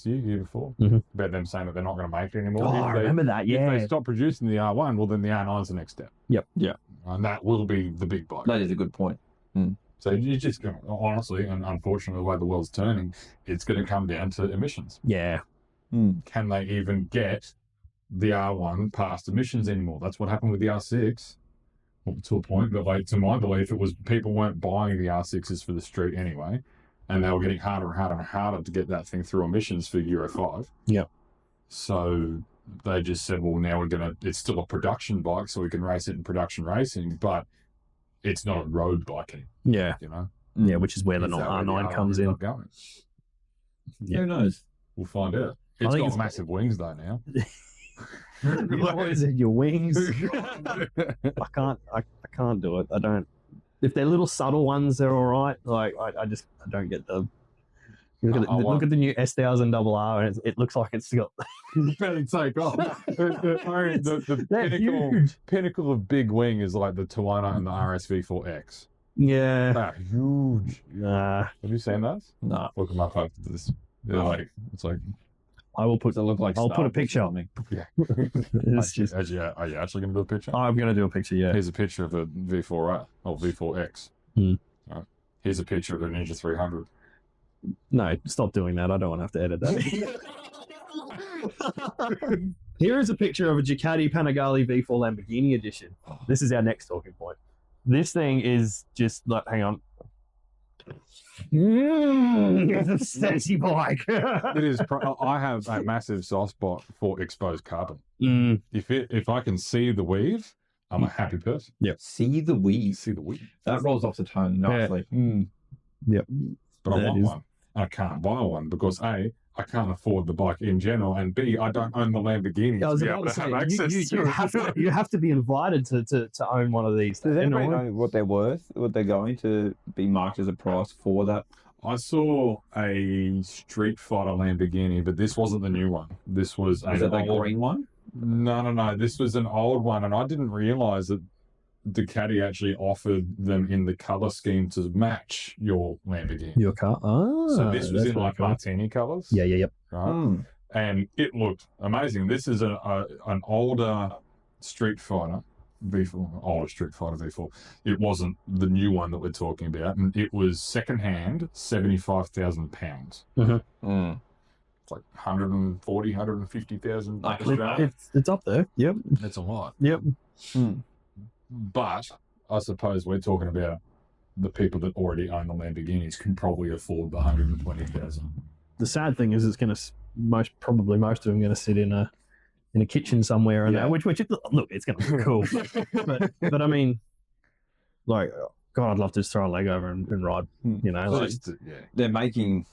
year before, about them saying that they're not going to make it anymore. I remember that, yeah. If they stop producing the R1, well, then the R9's the next step. Yep. Yeah. And that will be the big bike. That is a good point. So you just, honestly, and unfortunately, the way the world's turning, it's going to come down to emissions. Yeah. Can they even get the R1 past emissions anymore? That's what happened with the R6. To a point, but like to my belief, it was people weren't buying the R6s for the street anyway, and they were getting harder and harder and harder to get that thing through emissions for Euro 5. Yep. So they just said, well, now it's still a production bike, so we can race it in production racing, but it's not a road bike anymore. Yeah. Yeah, which is where the R9 comes in. Going? Yeah. Who knows? We'll find out. It's got massive wings though now. What is it? Your wings? I can't do it. I don't. If they're little subtle ones, they're all right. Like I don't get them. Look at the new S1000RR, and it looks like it's got. Better take off. The pinnacle of big wing is like the Tuono and the V4R. Yeah. They're huge. Nah. Have you seen those? No. Look them up after this. They're like, it's like. I will put. I'll put a picture on me. Yeah. It's just. Are you actually going to do a picture? I'm going to do a picture. Yeah. Here's a picture of a V4R or V4X. All right. Here's a picture of a Ninja 300. No, stop doing that. I don't want to have to edit that. Here is a picture of a Ducati Panigale V4 Lamborghini edition. This is our next talking point. This thing is just like, hang on. It's a sexy bike. It is. I have a massive soft spot for exposed carbon. If I can see the weave, I'm a happy person. Yep. See the weave. That rolls off the tongue nicely. Yep. But I want one. I can't buy one because A, I can't afford the bike in general, and B, I don't own the Lamborghini to be able to have access to it. You have to be invited to own one of these. Does anybody know what they're worth? What they're going to be marked as a price for that? I saw a Street Fighter Lamborghini, but this wasn't the new one. This was the green one? No. This was an old one, and I didn't realize that Ducati actually offered them in the color scheme to match your Lamborghini. Your car? Oh, so this was in like martini colors. Yeah. Yep. Right? And it looked amazing. This is an older Street Fighter V4. It wasn't the new one that we're talking about, and it was secondhand, £75,000. It's like 140, 150,000. It's up there. Yep. That's a lot. Yep. But I suppose we're talking about the people that already own the Lamborghinis can probably afford the 120,000. The sad thing is, it's going to most of them going to sit in a kitchen somewhere, and which look, it's going to be cool. but I mean, like, God, I'd love to just throw a leg over and ride. They're making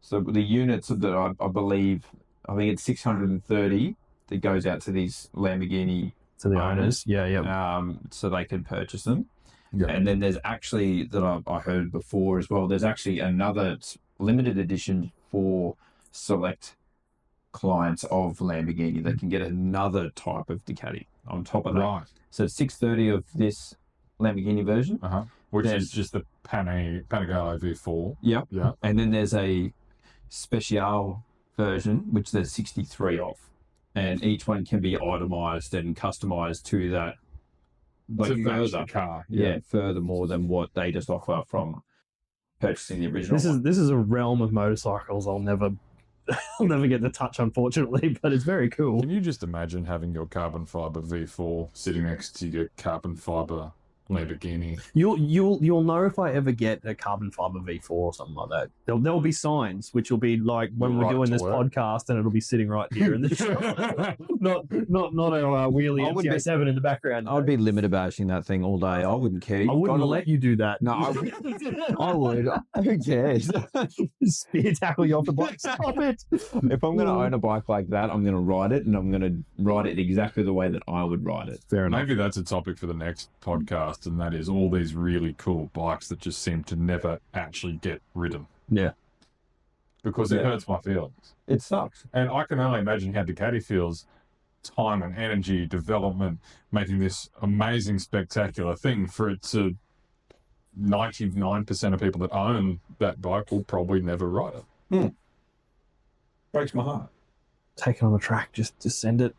the units that I believe, I think it's 630 that goes out to these Lamborghini to the owners. Yeah. So they can purchase them. Yeah. And then there's actually, that I heard before as well, there's actually another limited edition for select clients of Lamborghini that can get another type of Ducati on top of that. Right. So 630 of this Lamborghini version. Which is just the Panigale V4. Yep. Yeah. And then there's a Special version, which there's 63 of. And each one can be itemized and customized to that. Like To match further, the car. yeah, further more than what they just offer from purchasing the original. This is a realm of motorcycles I'll never get to touch, unfortunately, but it's very cool. Can you just imagine having your carbon fiber V4 sitting next to your carbon fiber Lamborghini? You'll know if I ever get a carbon fiber V4 or something like that. There'll be signs which will be like when we're doing this podcast, and it'll be sitting right here in the shop. not a wheelie MT-07 in the background. I would be limit bashing that thing all day. I wouldn't care. I wouldn't let you do that. No, I would. Who cares? Spear tackle you off the bike. Stop it. If I'm going to own a bike like that, I'm going to ride it, and I'm going to ride it exactly the way that I would ride it. Fair enough. Maybe that's a topic for the next podcast, and that is all these really cool bikes that just seem to never actually get ridden. Yeah. Because it hurts my feelings. It sucks. And I can only imagine how Ducati feels, time and energy, development, making this amazing, spectacular thing for it to 99% of people that own that bike will probably never ride it. Breaks my heart. Take it on the track, just send it.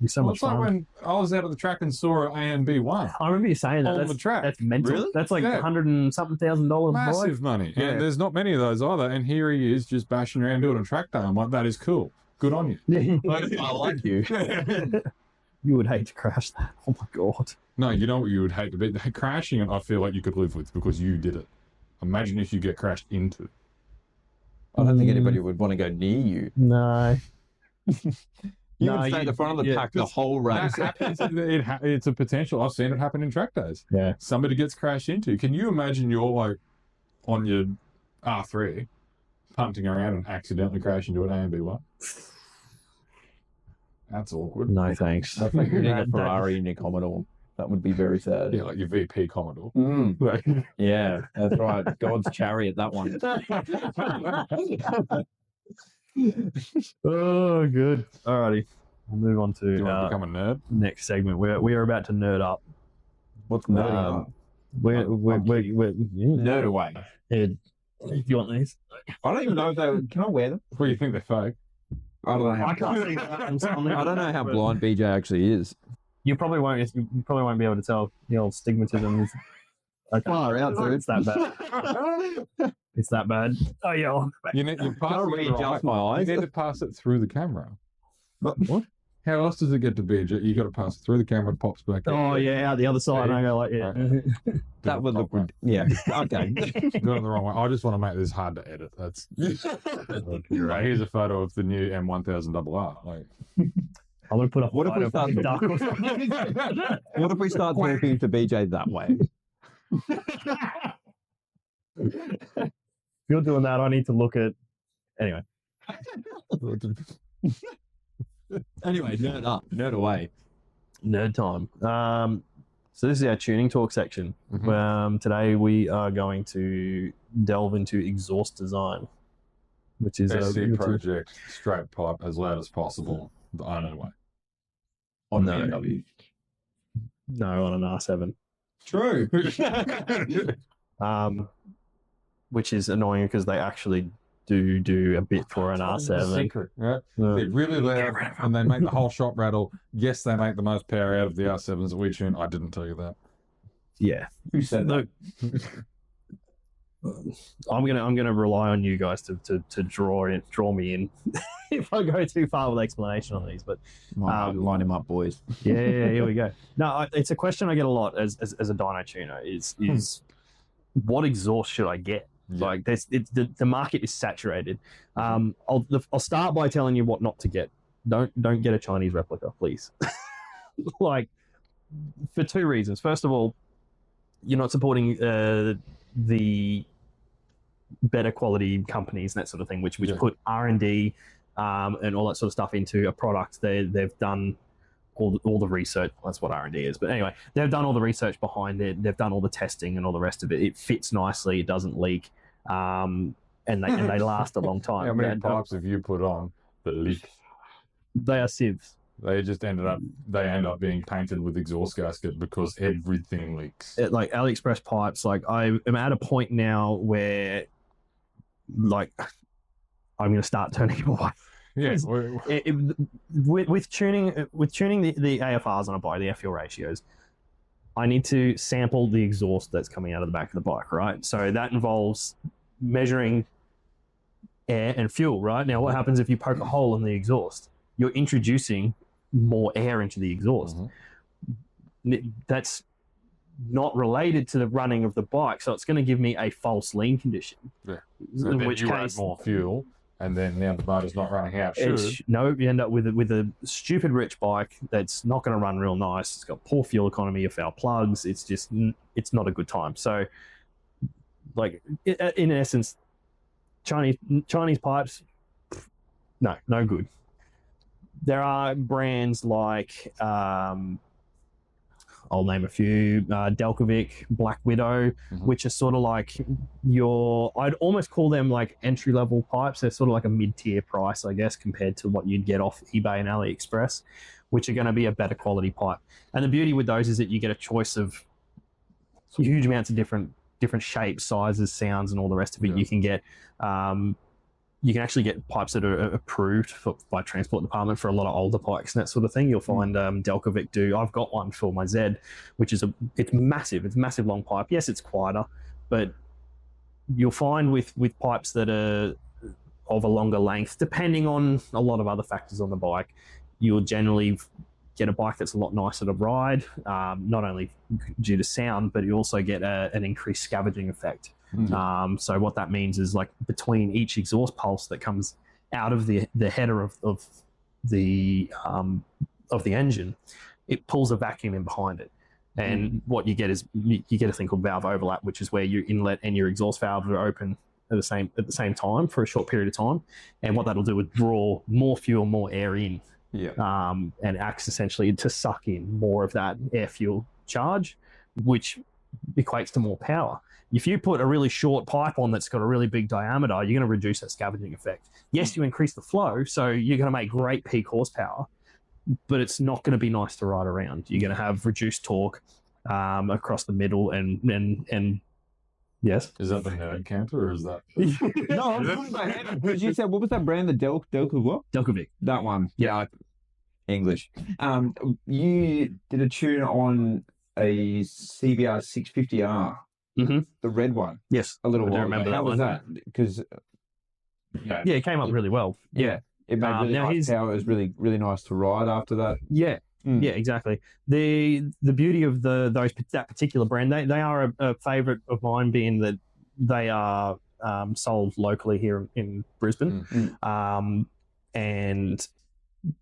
Be so much It's like fun. when I was out at the track and saw an AMB1 I remember you saying that. on the track. That's mental. Really? That's like $100 and something thousand Massive money. Yeah. And there's not many of those either. And here he is just bashing around doing a track day. I'm like, that is cool. Good on you. I like you. You would hate to crash that. Oh my God. No, you know what you would hate to be? Crashing it, I feel like you could live with because you did it. Imagine if you get crashed into. I don't think anybody would want to go near you. No. You would stay at the front of the pack the whole race. It's a potential. I've seen it happen in track days. Yeah. Somebody gets crashed into. Can you imagine you're like on your R3 punting around and accidentally crash into an AMB1? That's awkward. No, thanks. I think you're a Ferrari in your Commodore. That would be very sad. Yeah, like your VP Commodore. Yeah, that's right. God's chariot, that one. Oh, good. Alrighty. We'll move on Do you to want to become a nerd? next segment. We are about to nerd up. What's nerding up? We're Nerd away. do you want these? I don't even know if they... Can I wear them? What do you think they're fake? I don't know how... I can't see that. I don't know how blind BJ actually is. You probably won't be able to tell. The old stigmatism is okay. Far out, dude. It's that bad. It's that bad. Oh yeah. You pass Can I it readjust my eyes? You need to pass it through the camera. What? How else does it get to be? You got to pass it through the camera, it pops back. Oh yeah, out the other side. And I go like, yeah. That would look... Yeah, okay. Got it the wrong way. I just want to make this hard to edit. That's right. Here's a photo of the new M1000RR. Like, I'm gonna put up. What if we start... duck or something? What if we start talking to BJ that way? If you're doing that, I need to look at. Anyway. Anyway, nerd up. Nerd away. Nerd time. So this is our tuning talk section. Mhm. Today we are going to delve into exhaust design, which is SC project, straight pipe as loud as possible, the only way. On No. BMW. no on an R7. True. Which is annoying because they actually do a bit for an R7. Secret, right? Yeah. They're really loud and they make the whole shop rattle. Yes, they make the most power out of the R7s that we tune. I didn't tell you that. Yeah. Who said that? Look, I'm gonna rely on you guys to draw me in if I go too far with explanation on these. But Line him up, boys. yeah, here we go. No, it's a question I get a lot as a dyno tuner is what exhaust should I get? Yeah. Like the market is saturated. I'll start by telling you what not to get. Don't get a Chinese replica, please. Like for two reasons. First of all, you're not supporting the better quality companies and that sort of thing, which put R&D and all that sort of stuff into a product they've done all the research. That's what R&D is. But anyway, they've done all the research behind it. They've done all the testing and all the rest of it. It fits nicely. It doesn't leak. And they last a long time. How many pipes have you put on that leak? They are sieves. They end up being painted with exhaust gasket because everything leaks. Like AliExpress pipes, like I am at a point now where, like, I'm going to start turning them away. Yeah. With tuning the AFRs on a bike, the fuel ratios, I need to sample the exhaust that's coming out of the back of the bike, right? So that involves measuring air and fuel, right? Now, what happens if you poke a hole in the exhaust? You're introducing more air into the exhaust. That's not related to the running of the bike, so it's going to give me a false lean condition. Yeah. In which case, add more fuel, and then now the motor's not running how it should. No, you end up with a stupid rich bike that's not going to run real nice. It's got poor fuel economy, foul plugs. It's not a good time. So, like, in essence, Chinese pipes, no good. There are brands like, I'll name a few, Delkovic, Black Widow, which are sort of like I'd almost call them like entry-level pipes. They're sort of like a mid-tier price, I guess, compared to what you'd get off eBay and AliExpress, which are going to be a better quality pipe. And the beauty with those is that you get a choice of huge amounts of different shapes, sizes, sounds, and all the rest of it. You can get... you can actually get pipes that are approved by Transport Department for a lot of older bikes and that sort of thing. You'll find Delkovic do. I've got one for my Z, which is it's massive. It's a massive long pipe. Yes, it's quieter, but you'll find with pipes that are of a longer length, depending on a lot of other factors on the bike, you'll generally get a bike that's a lot nicer to ride, not only due to sound, but you also get an increased scavenging effect. So what that means is, like, between each exhaust pulse that comes out of the header of the engine, it pulls a vacuum in behind it. And what you get is you get a thing called valve overlap, which is where your inlet and your exhaust valve are open at the same time for a short period of time. And what that'll do is draw more fuel, more air in. And acts essentially to suck in more of that air fuel charge, which equates to more power. If you put a really short pipe on that's got a really big diameter, you're going to reduce that scavenging effect. Yes, you increase the flow, so you're going to make great peak horsepower, but it's not going to be nice to ride around. You're going to have reduced torque across the middle, and yes. Is that the nerd canter, or is that? No, I'm putting my head up. Because you said, what was that brand? The Delkovic. That one. Yeah. English. You did a tune on a CBR 650R. The red one. Yes. A little while. I remember ago. How was that? Because it came up really well. Yeah. It made really nice power. It was really, really nice to ride after that. Yeah. Yeah, exactly. The beauty of that particular brand, they are a favourite of mine, being that they are sold locally here in Brisbane. And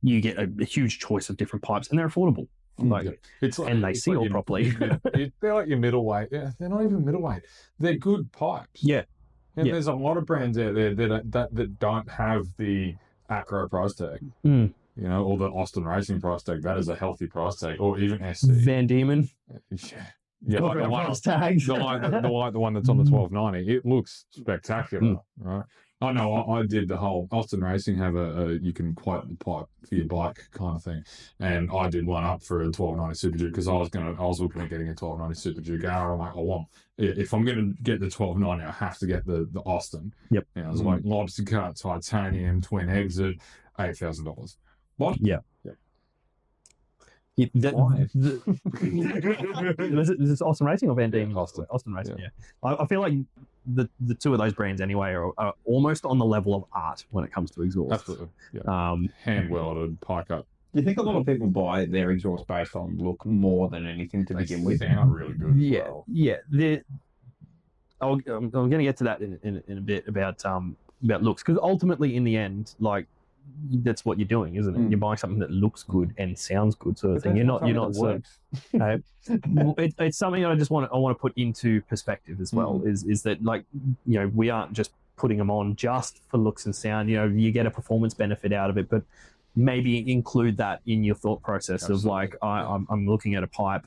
you get a huge choice of different pipes, and they're affordable. And they seal properly. They're like your middleweight. Yeah, they're not even middleweight. They're good pipes. Yeah. And there's a lot of brands out there that don't have the Acro price tag. You know, or the Austin Racing price tag. That is a healthy price tag. Or even SC. Van Diemen. Yeah, like the one that's on the 1290. It looks spectacular, right? I know I did the whole Austin Racing have you can quote the pipe for your bike kind of thing, and I did one up for a 1290 Super Duke because I was looking at getting a 1290 Super Duke. And I'm like, if I'm going to get the 1290, I have to get the Austin. Yep. And I was like, lobster cut, titanium, twin exit, $8,000. What? Yeah. Is this Austin Racing or Van Diemen? Austin Racing, yeah. I feel like the two of those brands anyway are almost on the level of art when it comes to exhaust. Absolutely. Yeah. Hand welded, pike up. Do you think a lot of people buy their exhaust based on look more than anything to begin with? They sound really good. Yeah. I'm going to get to that in a bit about looks, because ultimately in the end, like, that's what you're doing, isn't it? You're buying something that looks good and sounds good, sort of thing. You're not it's something that I want to put into perspective as well. Is that, like, you know, we aren't just putting them on just for looks and sound. You know, you get a performance benefit out of it, but maybe include that in your thought process. Absolutely. Of like, I'm looking at a pipe,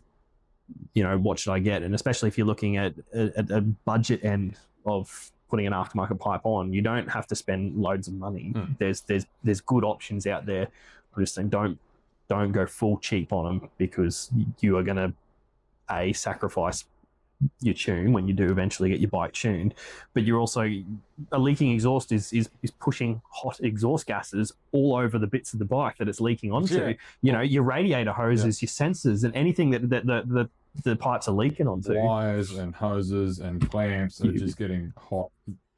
what should I get? And especially if you're looking at a budget end of putting an aftermarket pipe on, you don't have to spend loads of money. There's good options out there. I'm just saying, don't go full cheap on them, because you are going to sacrifice your tune when you do eventually get your bike tuned, but you're also, a leaking exhaust is pushing hot exhaust gases all over the bits of the bike that it's leaking onto. Your radiator hoses, your sensors, and anything that the pipes are leaking onto. Wires and hoses and clamps are just getting hot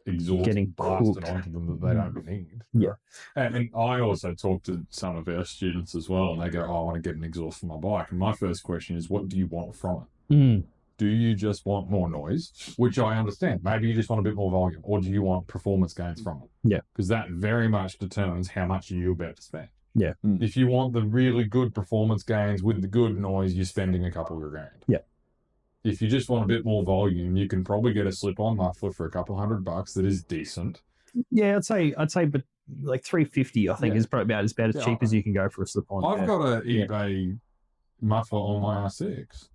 exhaust blasted onto them that they don't need. Yeah. And I also talk to some of our students as well, and they go, I want to get an exhaust for my bike. And my first question is, what do you want from it? Do you just want more noise, which I understand? Maybe you just want a bit more volume, or do you want performance gains from it? Yeah. Because that very much determines how much you're about to spend. Yeah. If you want the really good performance gains with the good noise, you're spending a couple of $1,000. Yeah. If you just want a bit more volume, you can probably get a slip-on muffler for a couple $100 that is decent. Yeah, I'd say, but like $350, I think, is probably about as cheap as you can go for a slip-on. I've got an eBay muffler on my R6.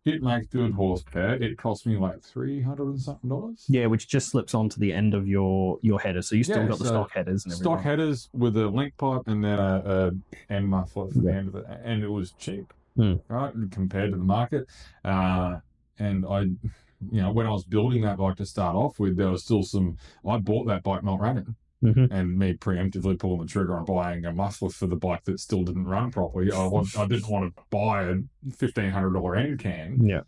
It makes good horsepower. It cost me like $300 and something. Yeah, which just slips onto the end of your header. So you still got the stock headers and everything. Stock headers with a link pipe and then a end muffler for the end of it. And it was cheap, right, compared to the market. And I, when I was building that bike to start off with, there was still I bought that bike not running. And me preemptively pulling the trigger on buying a muffler for the bike that still didn't run properly. I didn't want to buy a $1,500 end can. Yeah.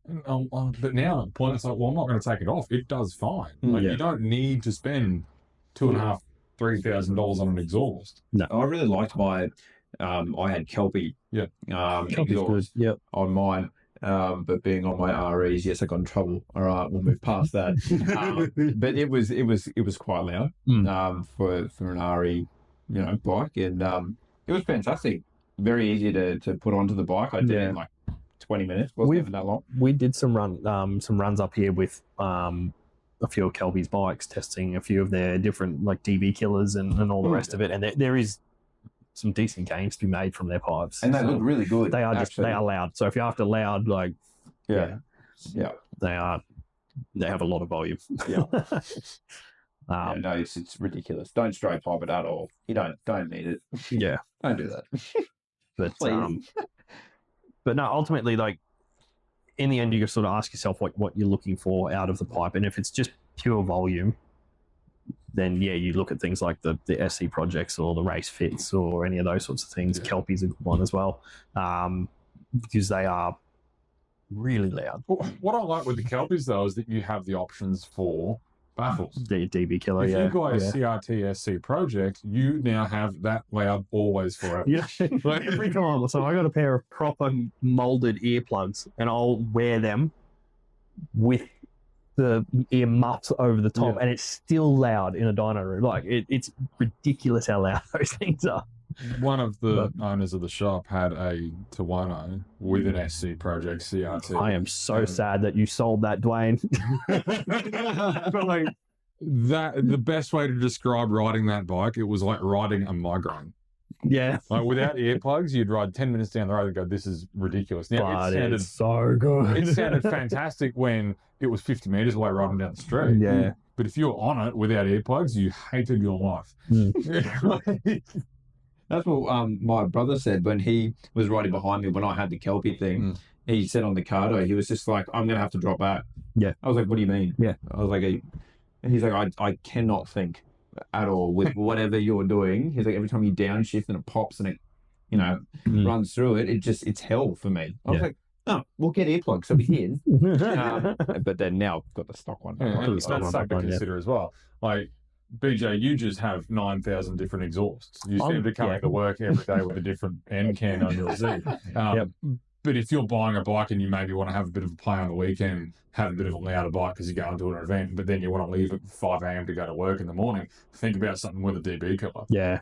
But now at the point, it's like, well, I'm not going to take it off. It does fine. You don't need to spend $2,500, $3,000 on an exhaust. No, I really liked my. I had Kelpie. Yeah. Kelpie's good. On mine. But being on my REs, yes, I got in trouble. All right, we'll move past that. But it was quite loud for an RE, bike, and it was fantastic. Very easy to put onto the bike. I did it in like 20 minutes. Wasn't even that long. We did some runs up here with a few of Kelpie's bikes, testing a few of their different like DB killers and all the rest of it, and there is some decent gains to be made from their pipes, and they look really good. They are loud. So if you're after loud, like they have a lot of volume. No, it's ridiculous. Don't straight pipe it at all. You don't need it. Yeah, don't do that. But but no, ultimately, like in the end, you sort of ask yourself what you're looking for out of the pipe, and if it's just pure volume, then you look at things like the SC projects or the race fits or any of those sorts of things. Kelpie's a good one as well, because they are really loud. What I like with the Kelpies though is that you have the options for baffles. The DB killer, if you've got a CRT SC project, you now have that loud always forever. Every time. So I got a pair of proper molded earplugs, and I'll wear them with the ear muffs over the top, and it's still loud in a dyno room. Like it's ridiculous how loud those things are. One of the owners of the shop had a Tuono with an SC Project CRT. I am so sad that you sold that, Dwayne. But like the best way to describe riding that bike, it was like riding a migraine. Yeah. Like without earplugs, you'd ride 10 minutes down the road and go, this is ridiculous. Now, it sounded so good. It sounded fantastic when it was 50 meters away riding down the street. Yeah. But if you're on it without earplugs, you hated your life. That's what my brother said when he was riding behind me when I had the Kelpie thing. He said on the Cardo, he was just like, I'm going to have to drop back. Yeah. I was like, what do you mean? Yeah. I was like, he's like, I cannot think at all with whatever you're doing. He's like, every time you downshift and it pops and it, runs through it, it's hell for me. I was like, oh, we'll get earplugs over here. But then now I've got the stock one. That's something to consider as well. Like, BJ, you just have 9,000 different exhausts. You seem to come to work every day with a different end can on your Z. But if you're buying a bike and you maybe want to have a bit of a play on the weekend, have a bit of a louder bike because you're going to an event, but then you want to leave at 5 a.m. to go to work in the morning, think about something with a DB killer. Yeah.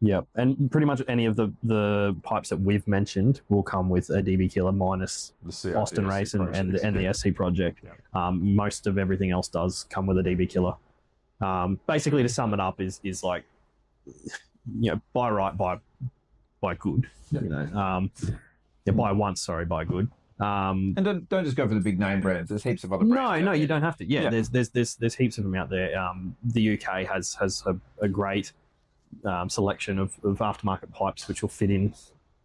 Yeah. And pretty much any of the pipes that we've mentioned will come with a DB killer minus the Austin Race and the SC project. Yeah. Most of everything else does come with a DB killer. Basically, to sum it up, is like buy right, buy good. Buy once, sorry, buy good. And don't just go for the big name brands. There's heaps of other brands. No, you don't have to. Yeah, there's heaps of them out there. The UK has a great selection of aftermarket pipes which will fit in,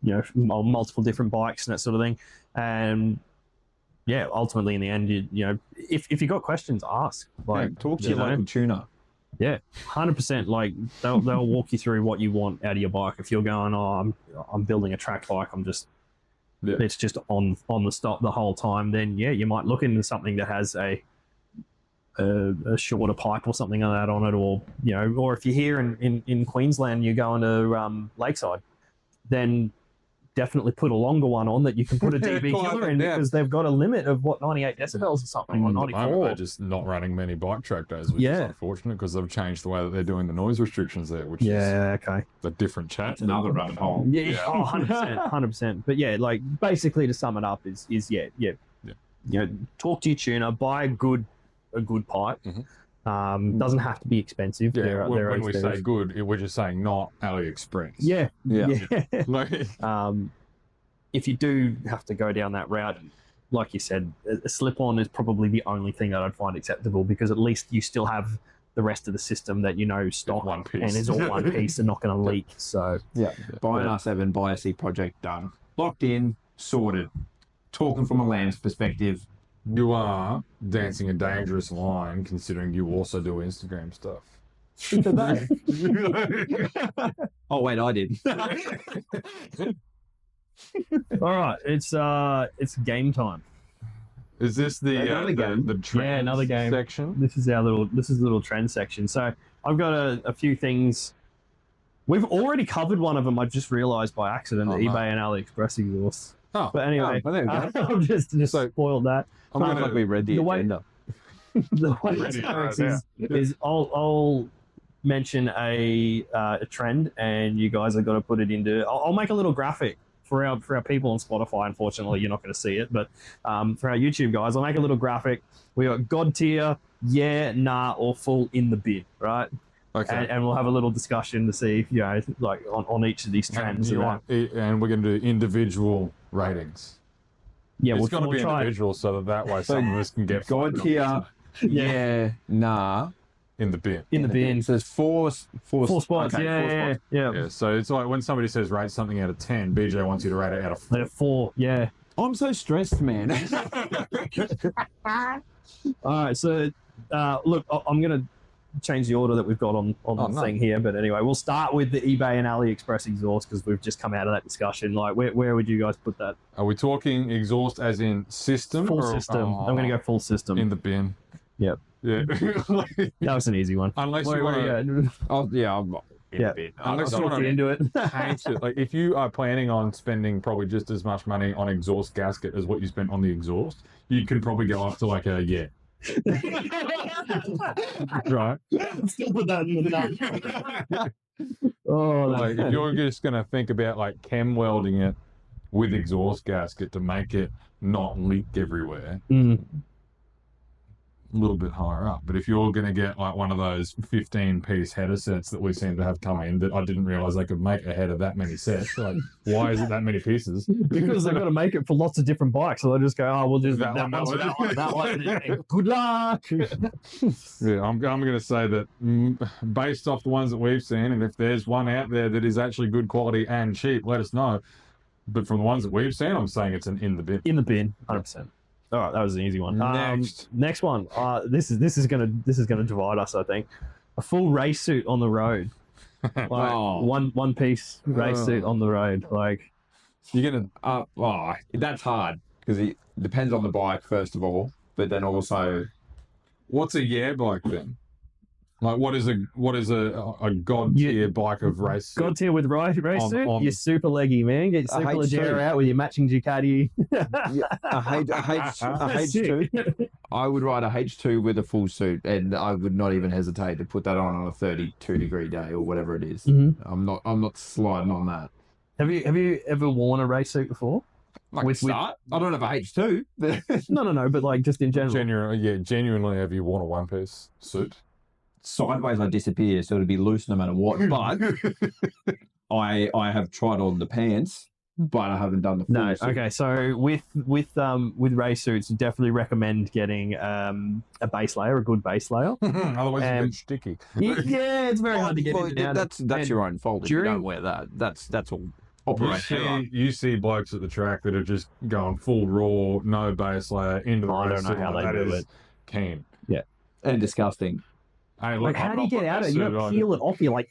on multiple different bikes and that sort of thing. And ultimately in the end, if you got questions, ask. Talk to your local tuner. Yeah, 100%. Like they'll walk you through what you want out of your bike. If you're going, I'm building a track bike, it's just on the stop the whole time. Then you might look into something that has a shorter pipe or something like that on it, or if you're here in Queensland, you're going to Lakeside, then definitely put a longer one on that you can put a DB killer in, because they've got a limit of 98 decibels or something, or 94. They're just not running many bike track days, which is unfortunate, because they've changed the way that they're doing the noise restrictions there, which is a different chat. Another rabbit hole. 100%. But basically to sum it up is talk to your tuner, buy a good pipe. Doesn't have to be expensive. When we say good, we're just saying not AliExpress. Yeah. Like, if you do have to go down that route, like you said, a slip-on is probably the only thing that I'd find acceptable, because at least you still have the rest of the system that stock one piece. and is all one piece and not going to leak. So buy an R7, buy a C project, done, locked in, sorted. Talking from a lamb's perspective. You are dancing a dangerous line, considering you also do Instagram stuff. Oh wait, I did. All right, it's game time. Is this the trend another game section? This is the little trend section. So I've got a few things. We've already covered one of them. I just realised by accident, the eBay and AliExpress exhaust. Oh, but anyway, I've just spoiled that. Like we read the agenda. The way it works is I'll mention a trend, and you guys have got to put it into. I'll make a little graphic for our people on Spotify. Unfortunately, you're not going to see it, but for our YouTube guys, I'll make a little graphic. We got God tier, yeah, nah, or full in the bin, right? Okay. And we'll have a little discussion to see if, on each of these trends. And we're going to do individual ratings. Yeah, it's going to be individual, so that way some of us can get God tier, yeah, nah, in the bin. In the bin. So there's four spots. Okay, yeah. So it's like when somebody says rate something out of 10, BJ wants you to rate it out of 4. Out of 4, yeah. I'm so stressed, man. All right, so look, I'm going to change the order that we've got on the thing here, but anyway, we'll start with the eBay and AliExpress exhaust, because we've just come out of that discussion. Like, where would you guys put that? Are we talking exhaust as in system? Full system. I'm going to go full system. In the bin. Yep. Yeah. That was an easy one. Unless you want to... I'm in the bin. Unless you want to into it. paint it. Like, if you are planning on spending probably just as much money on exhaust gasket as what you spent on the exhaust, you can probably go up to like a right. Still put that in the like, if you're just going to think about like chem welding it with exhaust gasket to make it not leak everywhere, a little bit higher up. But if you're going to get like one of those 15-piece header sets that we seem to have come in, that I didn't realize they could make a head of that many sets. Like, why is it that many pieces? Because they've got to make it for lots of different bikes. So they'll just go, we'll just that one. Good luck. Yeah, I'm going to say that based off the ones that we've seen, and if there's one out there that is actually good quality and cheap, let us know. But from the ones that we've seen, I'm saying it's in the bin. In the bin, 100%. All right, that was an easy one. Next one. This is gonna divide us, I think. A full race suit on the road. Like, one piece race suit on the road. Like, you're gonna. That's hard, because it depends on the bike first of all, but then also, what's a bike then? Like, what is a god tier bike of race suit? God tier with race suit? You're super leggy, man. Get your super Leggero out with your matching Ducati. A H2. I would ride a H2 with a full suit, and I would not even hesitate to put that on a 32-degree day or whatever it is. Mm-hmm. I'm not sliding on that. Have you ever worn a race suit before? I don't have a H2. No, but like just in general. Genuinely, have you worn a one-piece suit? sideways I disappear, so it'll be loose no matter what. But I have tried on the pants, but I haven't done the full suit. Okay, so with race suits, definitely recommend getting a base layer, a good base layer. Otherwise, you get sticky. Yeah, it's very hard to get in and out. That's your own fault if you don't wear that. That's all. You see blokes at the track that are just going full raw, no base layer into the race. I don't know how they do it. Keen. Yeah, and disgusting. Hey, like, how do you get out of it? You don't peel it off. You're like,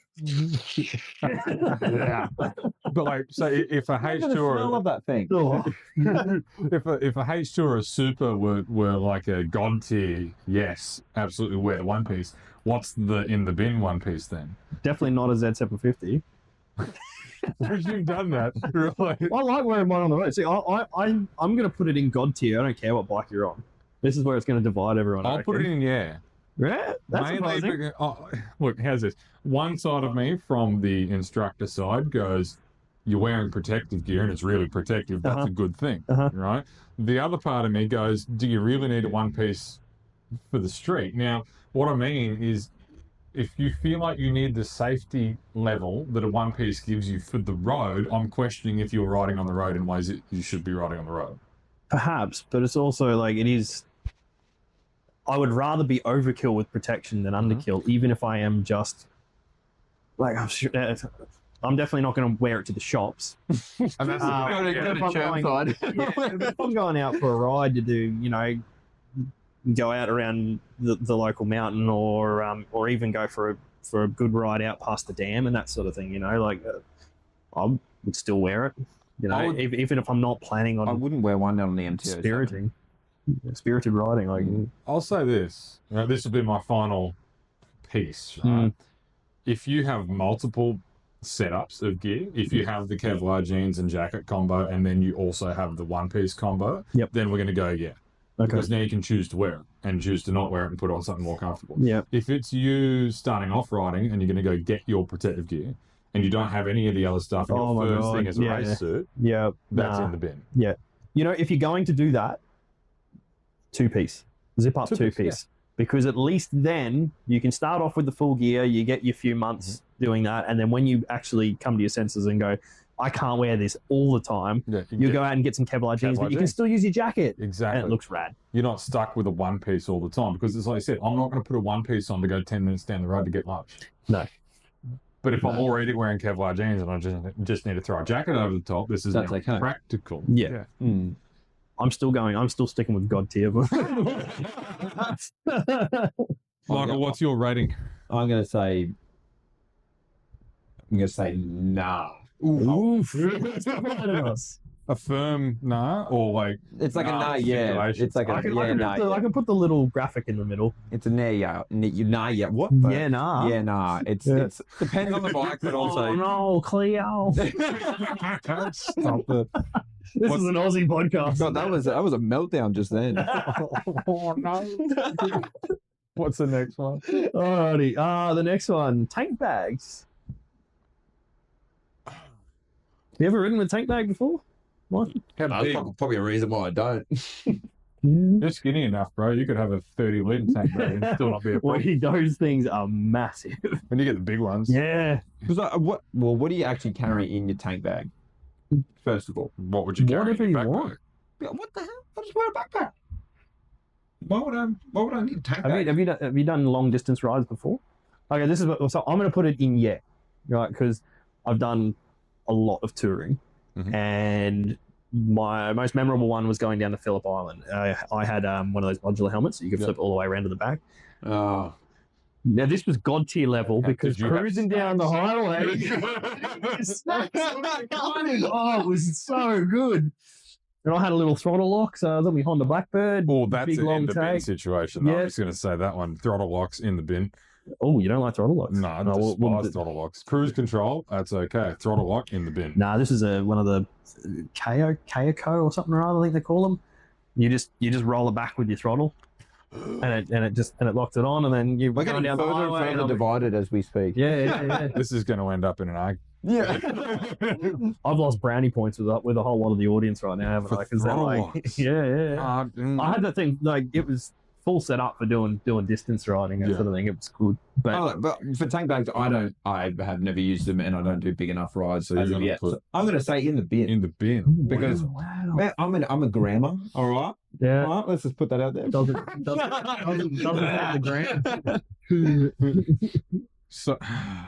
yeah. But like, so if a H2 smell of that thing. if a H2 or a Super were like a god tier, yes, absolutely wear the one piece. What's the in the bin one piece then? Definitely not a Z750. You've done that, right? I like wearing mine on the road. See, I'm going to put it in god tier. I don't care what bike you're on. This is where it's going to divide everyone. I'll put it in, yeah. Yeah, that's mainly look, how's this? One side of me from the instructor side goes, you're wearing protective gear and it's really protective. That's a good thing, right? The other part of me goes, do you really need a one piece for the street? Now, what I mean is, if you feel like you need the safety level that a one piece gives you for the road, I'm questioning if you're riding on the road in ways that you should be riding on the road. Perhaps, but it's also like it is. I would rather be overkill with protection than underkill, even if I am just like I'm definitely not going to wear it to the shops. And that's if I'm going out for a ride to do, go out around the local mountain or even go for a good ride out past the dam and that sort of thing, I would still wear it. Even if I'm not planning on. I wouldn't wear one down on the MTO. Spirited riding. Like, I'll say this. This will be my final piece. Right? If you have multiple setups of gear, if you have the Kevlar jeans and jacket combo, and then you also have the one piece combo, then we're going to go Okay. Because now you can choose to wear it and choose to not wear it and put on something more comfortable. Yeah. If it's you starting off riding and you're going to go get your protective gear and you don't have any of the other stuff, and your first thing is a race suit, that's in the bin. Yeah. If you're going to do that, two-piece. Zip up two-piece. Yeah. Because at least then you can start off with the full gear, you get your few months doing that, and then when you actually come to your senses and go, I can't wear this all the time, you go out and get some Kevlar jeans, but you can still use your jacket. Exactly. And it looks rad. You're not stuck with a one piece all the time, because it's like I said, I'm not going to put a one piece on to go 10 minutes down the road to get lunch. No. But if I'm already wearing Kevlar jeans and I just need to throw a jacket over the top, this is practical. Yeah. I'm still sticking with God tier. Michael, what's your rating? I'm gonna say nah. A firm nah, or like it's like a nah, yeah. It's like I can put the little graphic in the middle. It's a nah, yeah. Nah, yeah. What? Yeah, nah. Yeah, nah. It's depends on the bike, but also. Oh no, Cleo! Stop it. This is an Aussie podcast. God, that was a meltdown just then. Oh no. What's the next one? Alrighty. The next one, tank bags. Have you ever ridden with a tank bag before? What? That's probably a reason why I don't. You're skinny enough, bro. You could have a 30-liter tank bag and still not be a problem. Those things are massive. When you get the big ones. Yeah. Because what do you actually carry in your tank bag? First of all, what would you carry? Whatever you want. Yeah, what the hell? I just wear a backpack. Why would I need a tank bag? Have you done long distance rides before? Okay, so I'm going to put it in right? Because I've done a lot of touring, and my most memorable one was going down to Phillip Island. I had one of those modular helmets that you could flip all the way around to the back. Oh. Now this was god tier level because cruising down the highway, it was so good. And I had a little throttle lock, so I was on my Honda Blackbird. Oh, that's big, an long in the bin situation. I was going to say that one. Throttle locks in the bin. Oh, you don't like throttle locks? No, I despise throttle locks. Cruise control, that's okay. Throttle lock in the bin. Nah, this is one of the Kayako or something or other, I think they call them. You just roll it back with your throttle. And it locks it on, and then we're going down the highway and further divided as we speak. Yeah. This is going to end up in an argument. Yeah. I've lost brownie points with a whole lot of the audience right now, haven't I? Because they're like, I had that thing, like, it was full setup for doing distance riding. That sort of thing. It was good. But for tank bags, I have never used them, and I don't do big enough rides. So I'm going to say in the bin. In the bin. Because man, I'm a grammer. All right. Yeah. All right, let's just put that out there. Doesn't have the gram. So,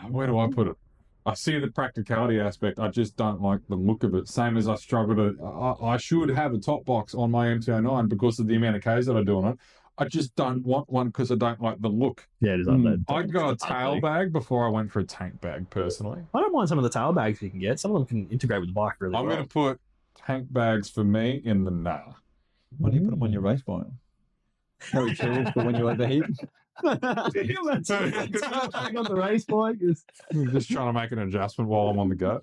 where do I put it? I see the practicality aspect. I just don't like the look of it. Same as I struggle to. I should have a top box on my MT-09 because of the amount of Ks that I do on it. I just don't want one because I don't like the look. Yeah, it is ugly. I'd go a tail bag before I went for a tank bag, personally. I don't mind some of the tail bags you can get. Some of them can integrate with the bike really well. I'm going to put tank bags for me in the nah. Why do you put them on your race bike? Very chill for when you overheat. On the race bike is I'm just trying to make an adjustment while I'm on the go.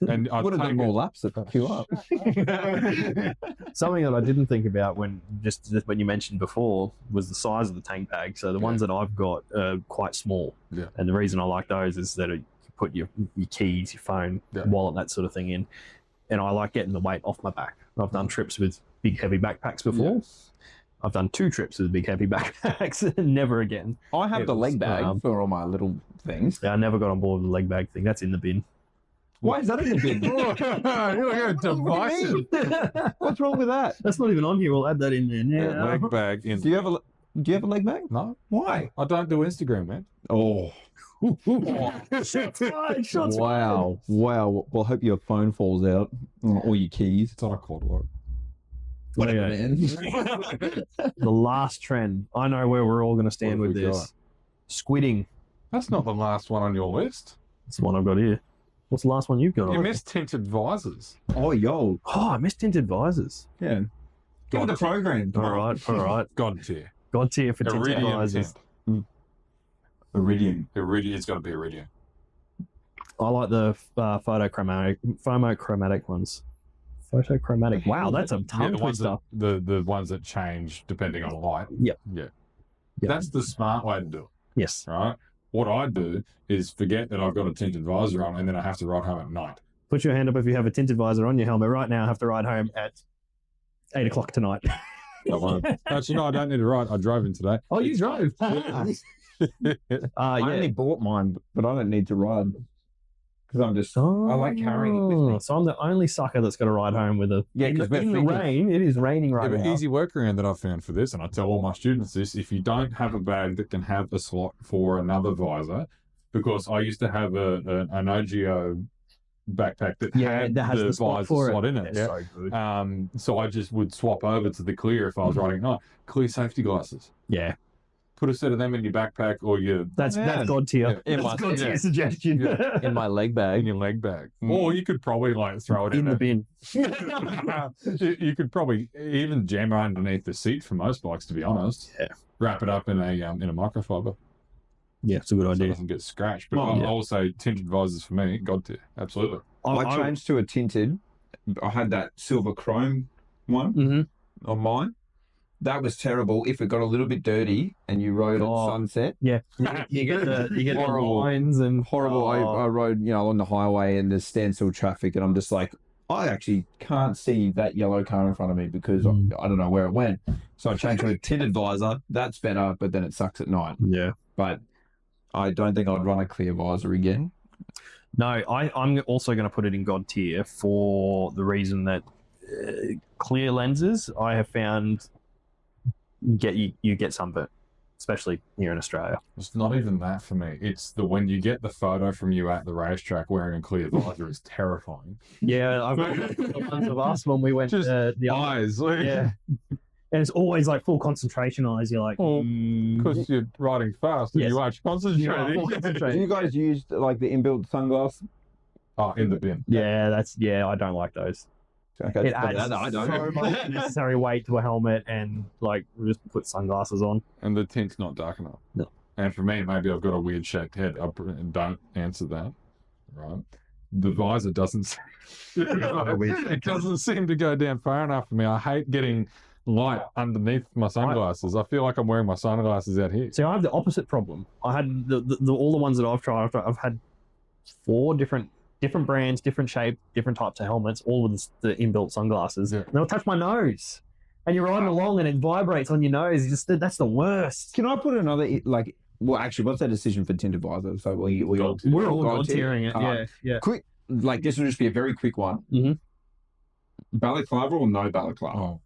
And I would have done more laps to fuck you up. Something that I didn't think about when you mentioned before was the size of the tank bag. So the ones that I've got are quite small. Yeah. And the reason I like those is that you put your keys, your phone, wallet, that sort of thing in. And I like getting the weight off my back. I've done trips with big heavy backpacks before. Yes. I've done 2 trips with big heavy backpacks. Never again. I have the leg bag for all my little things. Yeah, I never got on board with the leg bag thing. That's in the bin. Why is that in the bin? You're divisive. What's wrong with that? That's not even on here. We'll add that in there now. Yeah, leg bag in. Do you have a leg bag? No. Why? I don't do Instagram, man. Oh. Shots fired. Shots fired. Wow. Well, hope your phone falls out or your keys. It's on a cord lock. Whatever, man. The last trend. I know where we're all going to stand with this. Got? Squidding. That's not the last one on your list. That's the one I've got here. What's the last one you've got? You missed tinted visors. Oh, yo. Oh, I missed tinted visors. Yeah. Give the program. All right. God tier. God tier for tinted Iridium visors. tint. Iridium. It's got to be Iridium. I like the phomochromatic ones. Photochromatic. Wow, that's a tongue twister. The ones that change depending on light. Yep. Yeah. That's the smart way to do it. Yes. Right? What I do is forget that I've got a tinted visor on and then I have to ride home at night. Put your hand up if you have a tinted visor on your helmet right now. I have to ride home at 8 o'clock tonight. Actually, no, I don't need to ride. I drove in today. Oh, you drove? I only bought mine, but I don't need to ride. Because I'm just, I like carrying it with me. So I'm the only sucker that's got to ride home with a... Yeah, because in the rain, it is raining right now. Easy workaround that I found for this, and I tell all my students this, if you don't have a bag that can have a slot for another visor, because I used to have an OGO backpack that had has the slot visor slot in it. Yeah. So good. So I just would swap over to the clear if I was riding at night. Clear safety glasses. Yeah. Put a set of them in your backpack or your... That's God tier. Yeah. That's God tier suggestion. Yeah. In my leg bag. In your leg bag. Or you could probably throw it in the bin. You could probably even jam it underneath the seat for most bikes, to be honest. Yeah. Wrap it up in a microfiber. Yeah, it's a good So idea. it doesn't get scratched. But I'll say tinted visors for me. God tier. Absolutely. I changed to a tinted. I had that silver chrome one on mine. That was terrible. If it got a little bit dirty and you rode at sunset, you get the lines and horrible. I rode, on the highway and there's standstill traffic, and I'm just like, I actually can't see that yellow car in front of me because I don't know where it went. So I changed to a tinted visor. That's better, but then it sucks at night. Yeah, but I don't think I'd run a clear visor again. No, I'm also going to put it in God tier for the reason that clear lenses I have found. You get sunburn, especially here in Australia. It's not even that for me. It's when you get the photo from you at the racetrack wearing a clear visor is terrifying. Yeah, I've got the ones of us when we went to the eyes. Yeah. And it's always like full concentration eyes. You're like, because you're riding fast and you are concentrating. Do you guys use like the inbuilt sunglasses? Oh, in the bin. Yeah, I don't like those. Okay. It adds so much unnecessary weight to a helmet, and like just put sunglasses on. And the tint's not dark enough. No. And for me, maybe I've got a weird shaped head. I don't answer that. Right. The visor doesn't. It doesn't seem to go down far enough for me. I hate getting light underneath my sunglasses. I feel like I'm wearing my sunglasses out here. See, I have the opposite problem. I had all the ones that I've tried. I've had 4 different brands, different shape, different types of helmets, all with the inbuilt sunglasses. Yeah. And they'll touch my nose. and you're riding along and it vibrates on your nose. That's the worst. Can I put another like? Well, actually, what's that decision for tinted visor? So we're all god tiering it. Yeah. Quick, like this will just be a very quick one. Mm-hmm. Balaclava or no balaclava?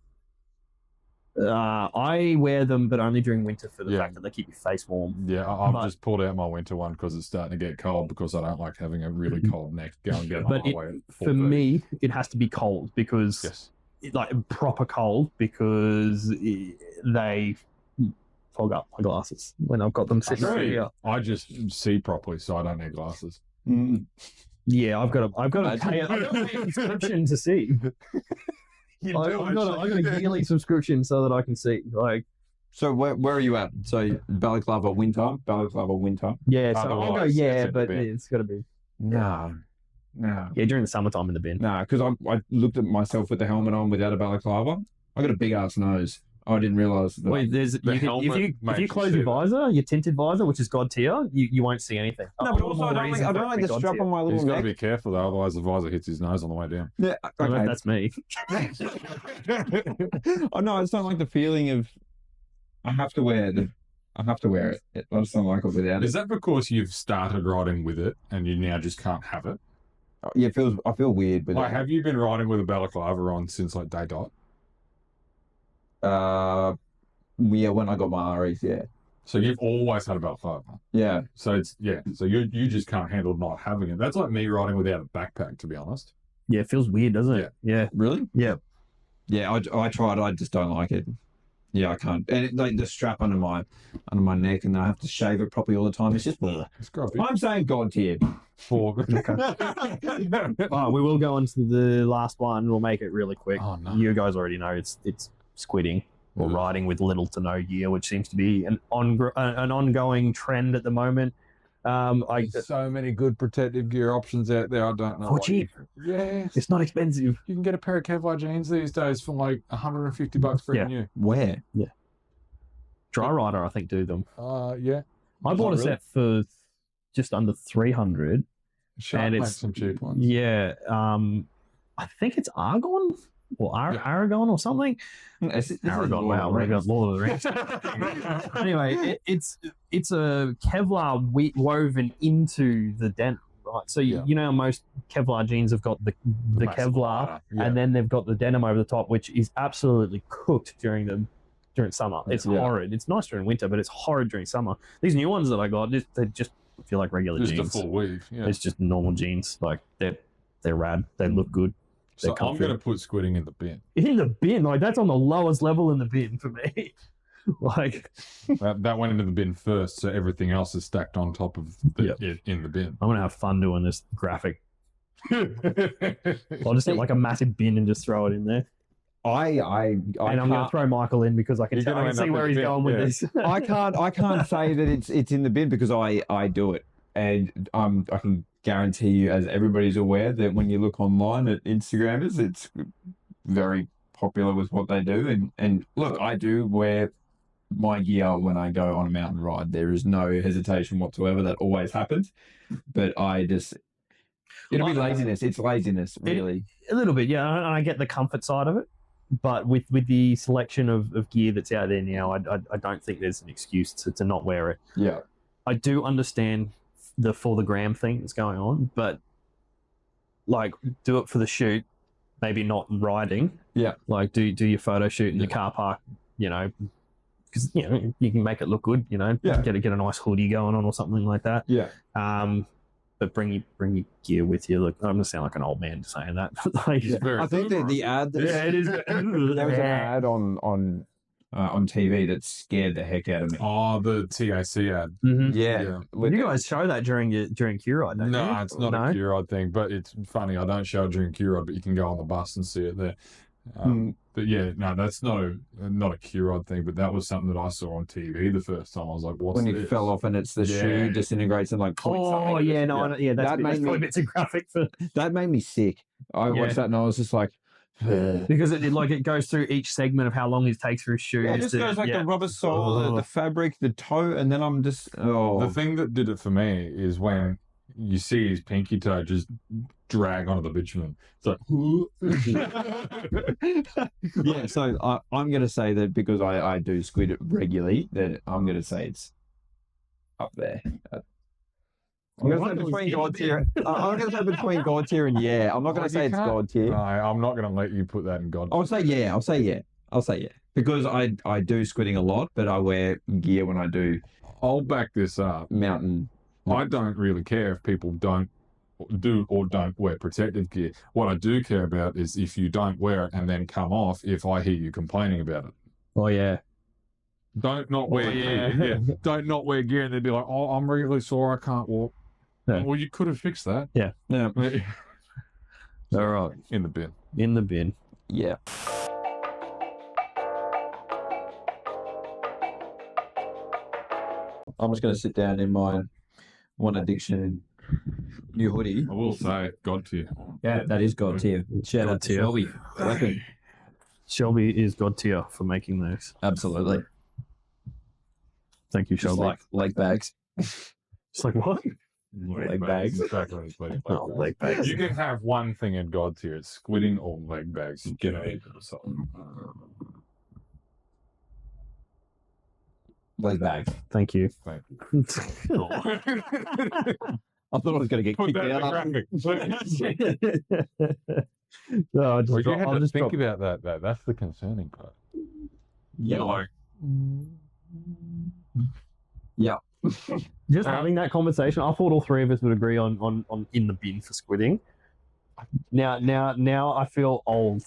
I wear them, but only during winter for the fact that they keep your face warm. Yeah, I've just pulled out my winter one because it's starting to get cold because I don't like having a really cold neck. Go and get it on my way. For me, it has to be cold because, like proper cold, because they fog up my glasses when I've got them sitting here. I just see properly, so I don't need glasses. Yeah, I've got a subscription to see. I've got a yearly subscription so that I can see. Like, so where are you at? So balaclava winter. Yeah, so I'll go. But it's got to be. No. Yeah, during the summertime in the bin. No, because I looked at myself with the helmet on without a balaclava. I got a big ass nose. I didn't realize that. Wait, if you close your visor, your tinted visor, which is god tier, you won't see anything. No, but also I don't like the strap on my little neck. He's got to be careful though, otherwise the visor hits his nose on the way down. Yeah, okay. That's me. Oh no, I just don't like the feeling of I have to wear it. I just don't like it without it. Is that because you've started riding with it and you now just can't have it? Yeah, I feel weird with it. Have you been riding with a balaclava on since like day dot? Yeah, when I got my REs, yeah. So you've always had a balaclava? Yeah. So so you just can't handle not having it. That's like me riding without a backpack, to be honest. Yeah, it feels weird, doesn't it? Yeah. Really? Yeah. Yeah, I tried. I just don't like it. Yeah, I can't. And like the strap under my neck, and I have to shave it properly all the time. It's just. It's grubby. I'm saying god tier. We will go on to the last one. We'll make it really quick. Oh, no. You guys already know it's squidding or riding with little to no gear, which seems to be an ongoing trend at the moment. There's so many good protective gear options out there. I don't know. For cheap. Yeah. It's not expensive. You can get a pair of Kevlar jeans these days for like $150 brand new. Where? Yeah. Dry Rider, I think, do them. Yeah. I bought a set for just under 300. Sharp makes some cheap ones. Yeah. I think it's Argon or Aragon or something. Aragon. Wow, we got Lord of the Rings. Anyway, it's a Kevlar woven into the denim, right? So you know most Kevlar jeans have got the Kevlar, and then they've got the denim over the top, which is absolutely cooked during summer. It's horrid. It's nice during winter, but it's horrid during summer. These new ones that I got, they just feel like regular jeans. Just a full weave. Yeah. It's just normal jeans. Like they're rad. They look good. So I'm going to put squidding in the bin. In the bin? Like, that's on the lowest level in the bin for me. Like... that went into the bin first, so everything else is stacked on top of it in the bin. I'm going to have fun doing this graphic. I'll just get like a massive bin and just throw it in there. I'm going to throw Michael in because I can see where he's going with this. I can't say that it's in the bin because I do it. And I can guarantee you, as everybody's aware, that when you look online at Instagrammers, it's very popular with what they do. And look, I do wear my gear when I go on a mountain ride. There is no hesitation whatsoever. That always happens. But it'll be laziness. It's laziness, really. A little bit, yeah. And I get the comfort side of it. But with the selection of gear that's out there now, I don't think there's an excuse to not wear it. Yeah. I do understand the for the gram thing that's going on, but like do it for the shoot, maybe not riding. Yeah. Like do your photo shoot in the car park, because you can make it look good, get a nice hoodie going on or something like that. Yeah. But bring your gear with you. Look, I'm gonna sound like an old man saying that. Like, I think that the ad it is. There was an ad on TV that scared the heck out of me. Oh, the TAC ad. Mm-hmm. Yeah. You guys show that during Q-Ride, don't you? No, it's not a Q-Ride thing, but it's funny. I don't show it during Q-Ride, but you can go on the bus and see it there. But yeah, no, that's not a Q-Rod thing, but that was something that I saw on TV the first time. I was like, what's when this? It fell off and it's the shoe disintegrates and like points. Oh yeah, no, yeah, that's probably a bit too graphic for. That made me sick. I watched that and I was just like, because it goes through each segment of how long it takes for a shoe. Yeah, it just goes like the rubber sole, the fabric, the toe, and then I'm just The thing that did it for me is when you see his pinky toe just drag onto the bitumen. So yeah, so I'm going to say that because I do squid it regularly, that I'm going to say it's up there. I'm going to say between God tier. I'm going to say between God tier and yeah. I'm not going to say it's God tier. No, I'm not going to let you put that in God tier. I'll say yeah. Because I do squidding a lot, but I wear gear when I do. I'll back this up. Mountain. I don't really care if people don't wear protective gear. What I do care about is if you don't wear it and then come off, if I hear you complaining about it. Oh, yeah. Don't not wear gear. Yeah. Don't not wear gear and they'd be like, oh, I'm really sore, I can't walk. Yeah. Well, you could have fixed that. Yeah. Yeah. All right. In the bin. In the bin. Yeah. I'm just going to sit down in my One Addiction new hoodie. I will say, God tier. Yeah, that is God tier. Shout out to Shelby. Shelby is God tier for making those. Absolutely. Thank you, Just Shelby. like leg bags. It's like what? Leg bags. Exactly. Leg bags. You can have one thing in God tier. It's squidding or leg bags. You get it or something. Leg bags. Thank you. Thank you. I thought I was going to get Put kicked that in out. the graphic. No, You had to think about that. That's the concerning part. Yeah. Like, yeah. Just having that conversation, I thought all three of us would agree on in the bin for squidding. Now I feel old.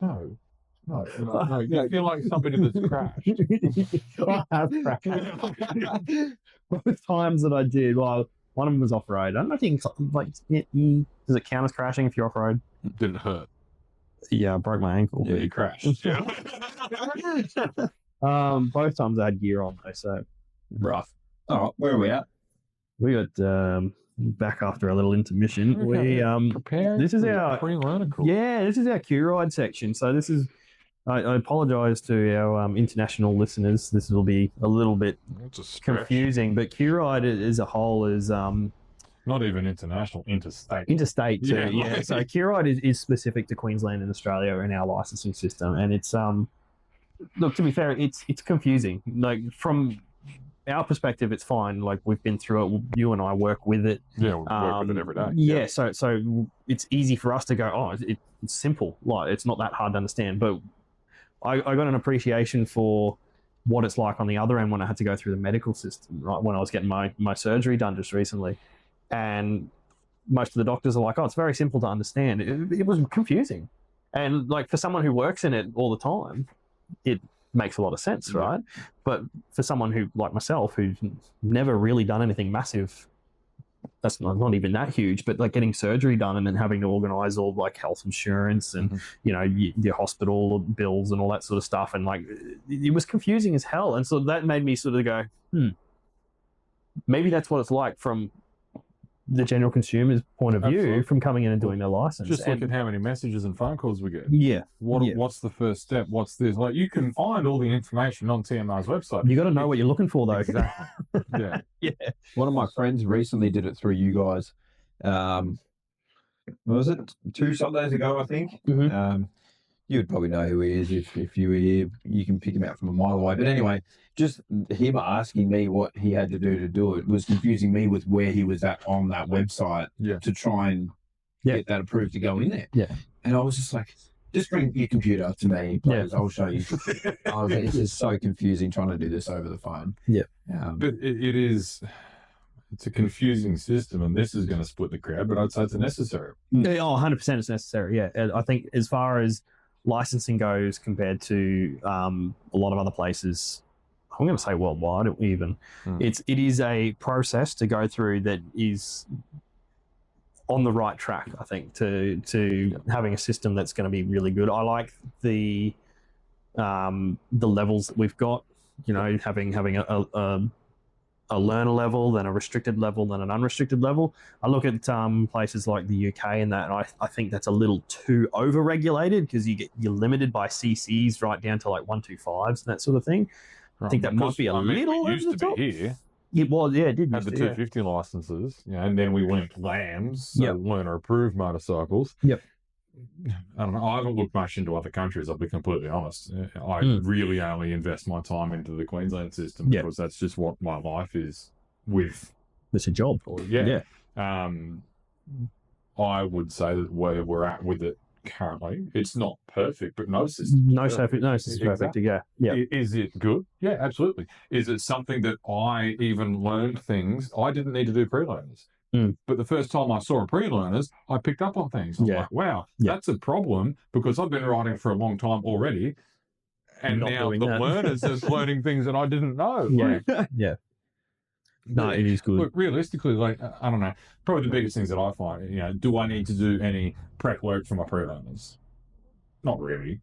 No. You feel like somebody that's crashed. I have crashed. Both times that I did, well, one of them was off road. I don't think like does it count as crashing if you're off road? Did it hurt? Yeah, I broke my ankle. Yeah, you crashed. Yeah. Both times I had gear on though, so Rough. All right, where are we at? we got back after a little intermission. We this is our pre-learner course. Yeah, this is our Q-Ride section. So this is I apologise to our international listeners. This will be a little bit confusing, but Q-Ride as a whole is not even international, interstate. Interstate too, yeah. So Q-Ride is specific to Queensland and Australia in our licensing system, and it's look, to be fair, it's confusing. Like from our perspective, it's fine. Like we've been through it. You and I work with it. Yeah, we work with it every day. Yeah, so it's easy for us to go, oh, it's simple. Like it's not that hard to understand. But I got an appreciation for what it's like on the other end when I had to go through the medical system, right? When I was getting my surgery done just recently. And most of the doctors are like, oh, it's very simple to understand. It was confusing. And like for someone who works in it all the time, it makes a lot of sense, right? But for someone who, like myself, who's never really done anything massive, that's not even that huge, but like getting surgery done and then having to organize all like health insurance and, you know, your hospital bills and all that sort of stuff. And like, it was confusing as hell. And so that made me sort of go, maybe that's what it's like from the general consumer's point of view from coming in and doing their license. Just look at how many messages and phone calls we get. Yeah. What's the first step? What's this? Like you can find all the information on TMR's website. You got to know what you're looking for, though. Exactly. Yeah. Yeah. One of my friends recently did it through you guys. What was it? 2 Sundays ago, I think. Mm-hmm. You would probably know who he is if you were here. You can pick him out from a mile away. But anyway, just him asking me what he had to do it was confusing me with where he was at on that website to try and get that approved to go in there. Yeah. And I was just like, just bring your computer to me, please. Yeah. I'll show you. I was like, it's just so confusing trying to do this over the phone. Yeah. But it's a confusing system, and this is going to split the crowd, but I'd say it's necessary. Oh, 100% it's necessary, yeah. And I think as far as licensing goes compared to a lot of other places, I'm going to say worldwide even, it is a process to go through that is on the right track, I think, to having a system that's going to be really good. I like the levels that we've got, you know, having a learner level, then a restricted level, then an unrestricted level. I look at places like the UK and that, and I think that's a little too over-regulated because you're limited by CCs right down to like 125s and that sort of thing. I think that might be a little over the top. Here, It was, yeah, it did. Had the 250 licenses, and then we went LAMs, so learner approved motorcycles. Yep. I don't know. I haven't looked much into other countries, I'll be completely honest. I really only invest my time into the Queensland system because that's just what my life is with. It's a job. I would say that where we're at with it currently, it's not perfect, but no system. No system is perfect. Yeah. Is it good? Yeah, absolutely. Is it something that I even learned things? I didn't need to do pre-learners. But the first time I saw a pre-learners, I picked up on things. I was like, wow, that's a problem because I've been riding for a long time already. And now the learners are learning things that I didn't know. Yeah. No, it is good. Look, realistically, like, I don't know, probably the biggest things that I find, do I need to do any prep work for my pre-learners? Not really.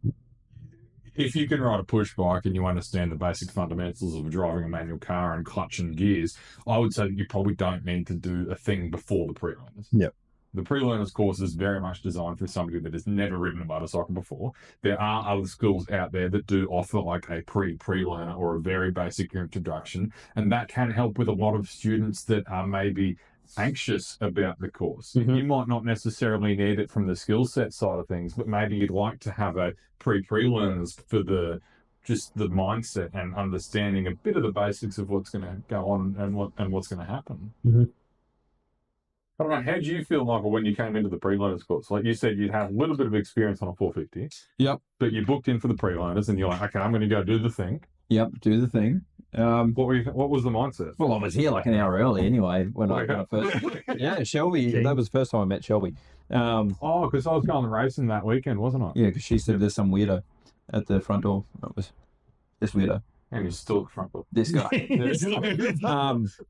If you can ride a push bike and you understand the basic fundamentals of driving a manual car and clutch and gears, I would say that you probably don't need to do a thing before the pre-learners. Yep. The pre-learners course is very much designed for somebody that has never ridden a motorcycle before. There are other schools out there that do offer like a pre-learner or a very basic introduction, and that can help with a lot of students that are maybe anxious about the course. You might not necessarily need it from the skill set side of things, but maybe you'd like to have a pre-learners for the mindset and understanding a bit of the basics of what's going to go on and what's going to happen. I don't know, how did you feel, Michael, when you came into the pre-learners course? Like you said, you'd have a little bit of experience on a 450. Yep. But you booked in for the pre-learners and you're like, okay, I'm going to go do the thing. Yep, do the thing. What was the mindset? Well, I was here like an hour early anyway when I first. Yeah, Shelby. That was the first time I met Shelby. Because I was going racing that weekend, wasn't I? Yeah, because she said there's some weirdo at the front door. It was this weirdo. And he's still at the front door. This guy.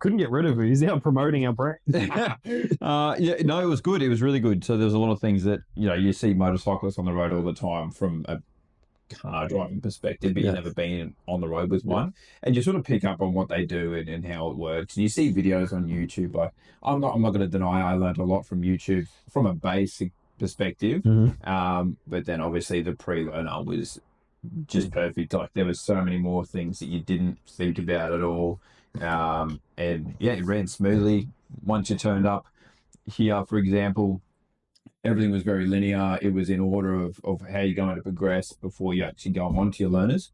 Couldn't get rid of him. He's now promoting our brand. It was good. It was really good. So there's a lot of things that, you see motorcyclists on the road all the time from a car driving perspective, but you've never been on the road with one. And you sort of pick up on what they do and how it works. And you see videos on YouTube. I'm not going to deny I learned a lot from YouTube from a basic perspective. But then obviously the pre-learner was just perfect. Like there was so many more things that you didn't think about at all. It ran smoothly. Once you turned up here, for example, everything was very linear. It was in order of how you're going to progress before you actually go on to your learners.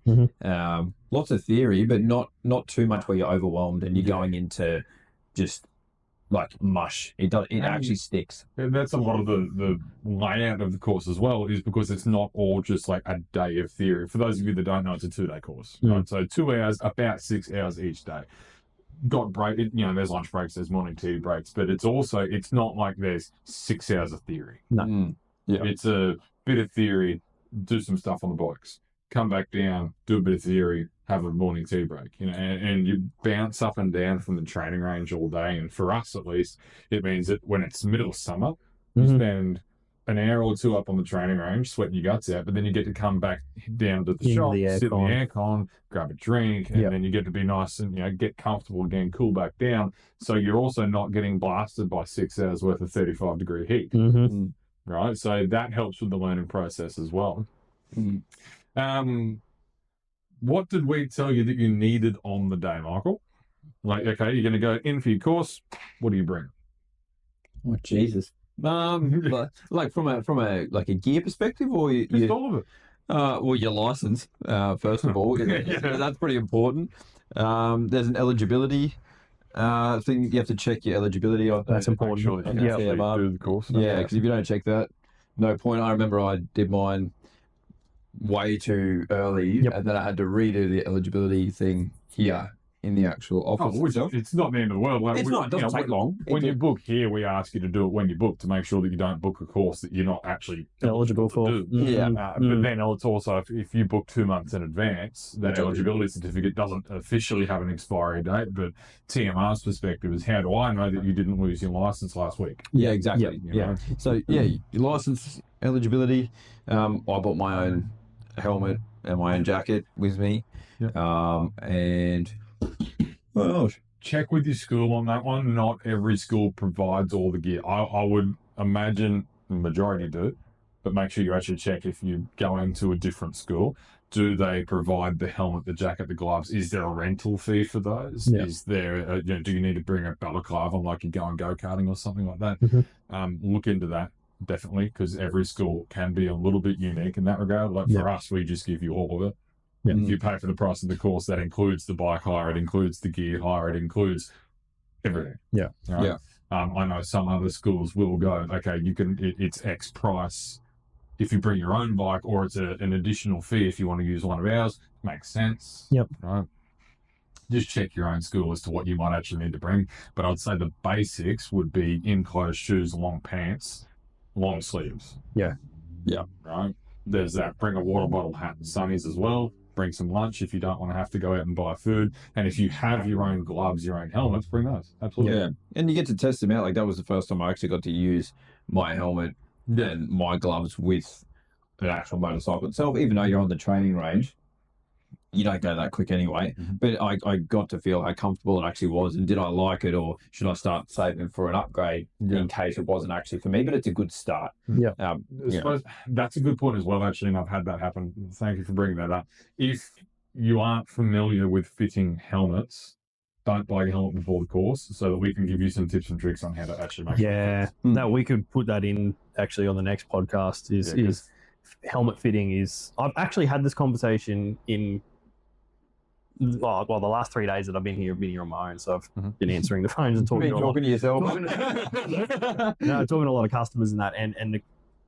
Lots of theory, but not too much where you're overwhelmed and you're going into just like mush. It actually sticks. And that's a lot of the layout of the course as well, is because it's not all just like a day of theory. For those of you that don't know, it's a 2-day course. Right? So 2 hours, about 6 hours each day. Got break, there's lunch breaks, there's morning tea breaks, but it's not like there's 6 hours of theory. No. It's a bit of theory, do some stuff on the bikes, come back down, do a bit of theory, have a morning tea break, and you bounce up and down from the training range all day. And for us, at least, it means that when it's middle of summer, you spend an hour or two up on the training range, sweating your guts out, but then you get to come back down to the shop, sit in the aircon, grab a drink, and then you get to be nice and get comfortable again, cool back down. So you're also not getting blasted by 6 hours worth of 35-degree heat, right? So that helps with the learning process as well. What did we tell you that you needed on the day, Michael? Like, okay, you're going to go in for your course. What do you bring? Oh, Jesus. Like from a gear perspective, or just all of it. Well, your license, first of all, that's pretty important. There's an eligibility thing. You have to check your eligibility on. That's important. Sure that you do the course. Because if you don't check that, no point. I remember I did mine way too early, and then I had to redo the eligibility thing here in the actual office. It's not the end of the world. It's not. It doesn't take long. When you book here, we ask you to do it when you book to make sure that you don't book a course that you're not actually eligible for. But then it's also, if you book 2 months in advance, that eligibility certificate doesn't officially have an expiry date, but TMR's perspective is, how do I know that you didn't lose your license last week? Yeah, exactly. So, your license eligibility, I bought my own helmet and my own jacket with me. And check with your school on that one. Not every school provides all the gear. I would imagine the majority do, but make sure you actually check if you're going to a different school. do they provide the helmet, the jacket, the gloves? Is there a rental fee for those? Yeah. Is there, do you need to bring a balaclava like you going go-karting or something like that? Look into that, definitely, because every school can be a little bit unique in that regard. Like for us, we just give you all of it. If you pay for the price of the course, that includes the bike hire, it includes the gear hire, it includes everything. Right? I know some other schools will go, okay, you can, it's X price if you bring your own bike, or it's an additional fee if you want to use one of ours. Makes sense. Right? Just check your own school as to what you might actually need to bring. But I'd say the basics would be enclosed shoes, long pants, long sleeves. Right? There's that. Bring a water bottle, hat, and sunnies as well. Bring some lunch if you don't want to have to go out and buy food. And if you have your own gloves, your own helmets, bring those. Absolutely. Yeah. And you get to test them out. Like that was the first time I actually got to use my helmet and my gloves with an actual motorcycle itself. Even though you're on the training range, you don't go that quick anyway. But I got to feel how comfortable it actually was, and did I like it, or should I start saving for an upgrade in case it wasn't actually for me? But it's a good start. I suppose that's a good point as well, actually, and I've had that happen. Thank you for bringing that up. If you aren't familiar with fitting helmets, don't buy your helmet before the course, so that we can give you some tips and tricks on how to actually make it. No, we could put that in actually on the next podcast. Is helmet fitting is. I've actually had this conversation in. Well, the last 3 days that I've been here on my own, so I've been answering the phones and talking to yourself. Talking to a lot of customers and that. And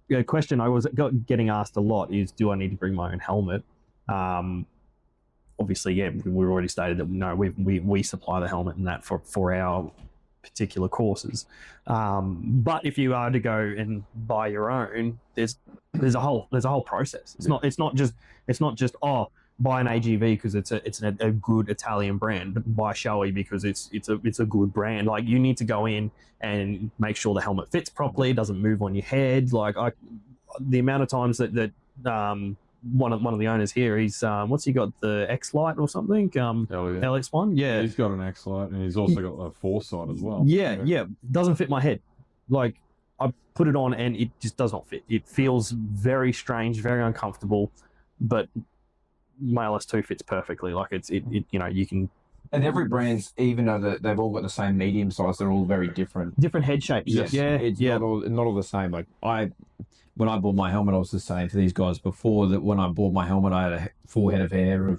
the question I was getting asked a lot is, do I need to bring my own helmet? Obviously, we've already stated that no, we supply the helmet and that for our particular courses. But if you are to go and buy your own, there's a whole process. It's not just buy an AGV because it's a good Italian brand. Buy Shoei because it's a good brand. Like, you need to go in and make sure the helmet fits properly, doesn't move on your head. Like, the amount of times that one of the owners here, he's what's he got, the X Lite or something? LX1, yeah. He's got an X Lite, and he's also got a Foresight as well. Yeah, doesn't fit my head. Like, I put it on and it just does not fit. It feels very strange, very uncomfortable, but my LS2 fits perfectly. Like, it you can. And every brand's, even though they've all got the same medium size, they're all very different. Different head shapes. Yes. Not all the same. Like, when I bought my helmet, I was just saying to these guys before that when I bought my helmet, I had a full head of hair.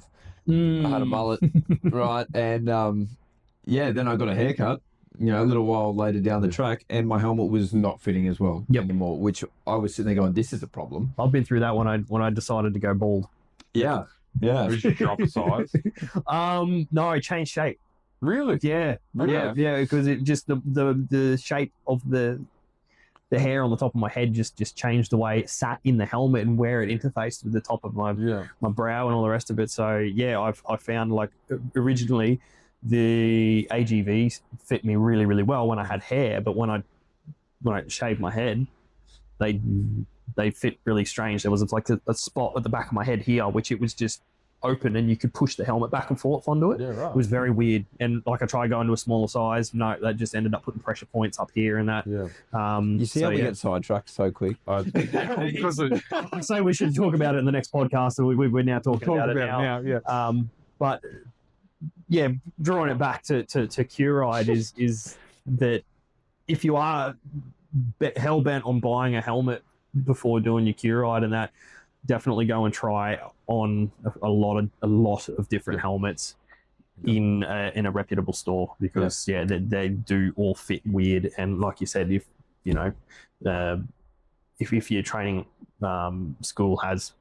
I had a mullet, right? And then I got a haircut, a little while later down the track, and my helmet was not fitting as well anymore, which I was sitting there going, this is a problem. I've been through that when I decided to go bald. Yeah. Did you drop a size? No, I changed shape. Really? Yeah, because it just the shape of the hair on the top of my head just changed the way it sat in the helmet and where it interfaced with the top of my brow and all the rest of it. So I found, like, originally the AGVs fit me really, really well when I had hair, but when I shaved my head, they fit really strange. There was like a spot at the back of my head here, which it was just open and you could push the helmet back and forth onto it. Yeah, right. It was very weird. And like, I tried going to a smaller size. No, that just ended up putting pressure points up here and that. Yeah. You see how we get sidetracked so quick? I say we should talk about it in the next podcast. So we're now talking about it now. But yeah, drawing it back to Q-Ride is that if you are hell-bent on buying a helmet before doing your Q-Ride and that, definitely go and try on a lot of different helmets in a reputable store, because they do all fit weird. And like you said, if your training school has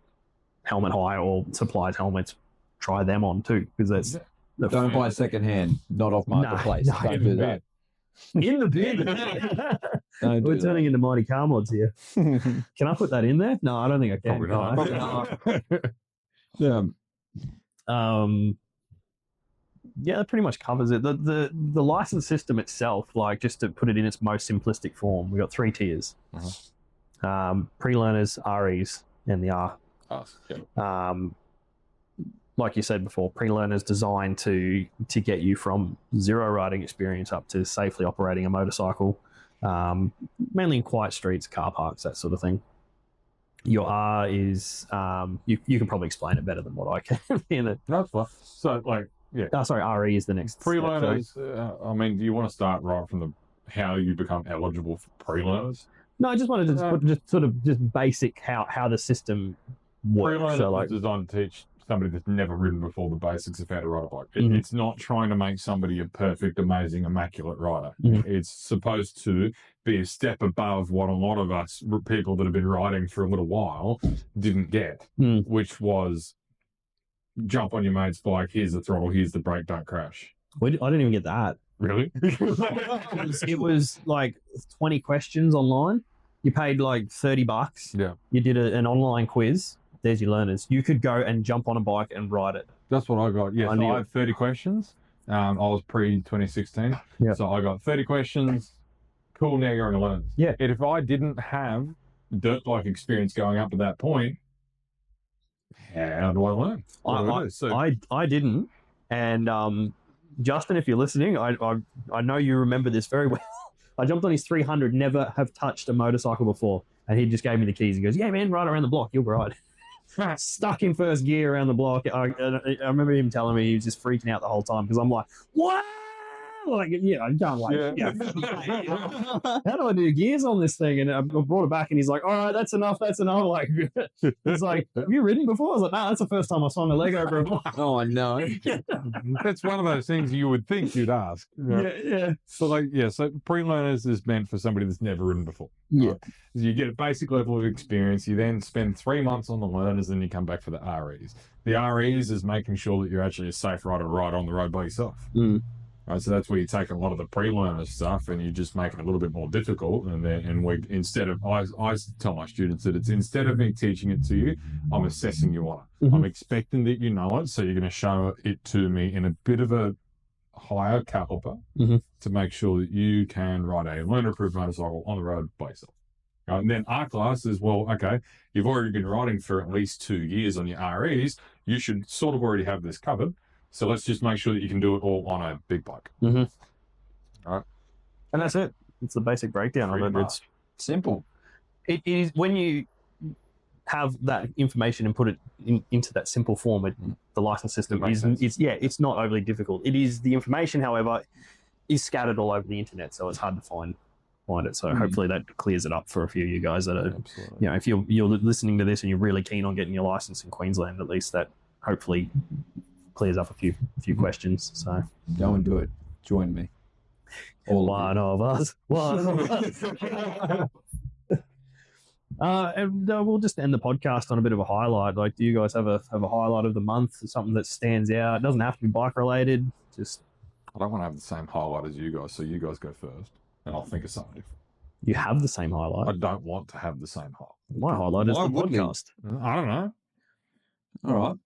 helmet hire or supplies helmets, try them on too, because that's don't buy secondhand, not off marketplace. No, don't do that. In the bin. We're turning into Mighty Car Mods here. Can I put that in there? No, I don't think I can. Probably not. That pretty much covers it. The license system itself, like, just to put it in its most simplistic form, we got 3 tiers: pre-learners, REs, and the R. Like you said before, pre-learners designed to get you from zero riding experience up to safely operating a motorcycle, mainly in quiet streets, car parks, that sort of thing. Your R is you can probably explain it better than what I can. That's fine. So, like, yeah. Oh, sorry, RE is the next Pre-learners. I mean, do you want to start right from the how you become eligible for pre-learners? No, I just wanted to just sort of just basic how the system works. Pre-learners So, like, is designed to teach somebody that's never ridden before the basics of how to ride a bike. It's not trying to make somebody a perfect, amazing, immaculate rider. It's supposed to be a step above what a lot of us people that have been riding for a little while didn't get, which was jump on your mate's bike, here's the throttle, here's the brake, don't crash. I didn't even get that. Really? It was like 20 questions online. You paid like $30. Yeah. You did an online quiz. There's your learners. You could go and jump on a bike and ride it. That's what I got. Yeah, I had 30 questions. I was pre-2016. Yeah. So I got 30 questions. Cool, now you're on a learner. Yeah. And if I didn't have dirt bike experience going up to that point, how do I learn? I didn't. And Justin, if you're listening, I know you remember this very well. I jumped on his 300, never have touched a motorcycle before. And he just gave me the keys. He goes, yeah, man, ride around the block. You'll ride. Stuck in first gear around the block. I remember him telling me he was just freaking out the whole time because I'm like, what? Like, yeah, I can't like, how do I do gears on this thing? And I brought it back and he's like, all right, that's enough. Like, it's like, have you ridden before? I was like, no, that's the first time I swung a leg over a block. Oh, no. That's one of those things you would think you'd ask. Yeah. So pre-learners is meant for somebody that's never ridden before. Yeah. Right? You get a basic level of experience. You then spend 3 months on the learners, and you come back for the REs. The REs is making sure that you're actually a safe rider right on the road by yourself. Right, so that's where you take a lot of the pre-learner stuff and you just make it a little bit more difficult. I tell my students that it's instead of me teaching it to you, I'm assessing you on it. I'm expecting that you know it, so you're going to show it to me in a bit of a higher caliber to make sure that you can ride a learner-approved motorcycle on the road by yourself. Right, and then R class is, well, okay, you've already been riding for at least 2 years on your REs. You should sort of already have this covered. So let's just make sure that you can do it all on a big bike. All right. And that's it. It's the basic breakdown of it. It's simple. It is when you have that information and put it into that simple form. The license system it's not overly difficult. It is the information, however, is scattered all over the internet, so it's hard to find it. So hopefully that clears it up for a few of you guys that are, if you're listening to this and you're really keen on getting your license in Queensland, at least that hopefully clears up a few questions. So go and do it. Join me. One of us. And we'll just end the podcast on a bit of a highlight. Like, do you guys have a highlight of the month, something that stands out? It doesn't have to be bike related. Just I don't want to have the same highlight as you guys, so you guys go first, and I'll think of something different. You have the same highlight. I don't want to have the same highlight. My highlight is the podcast. I don't know. All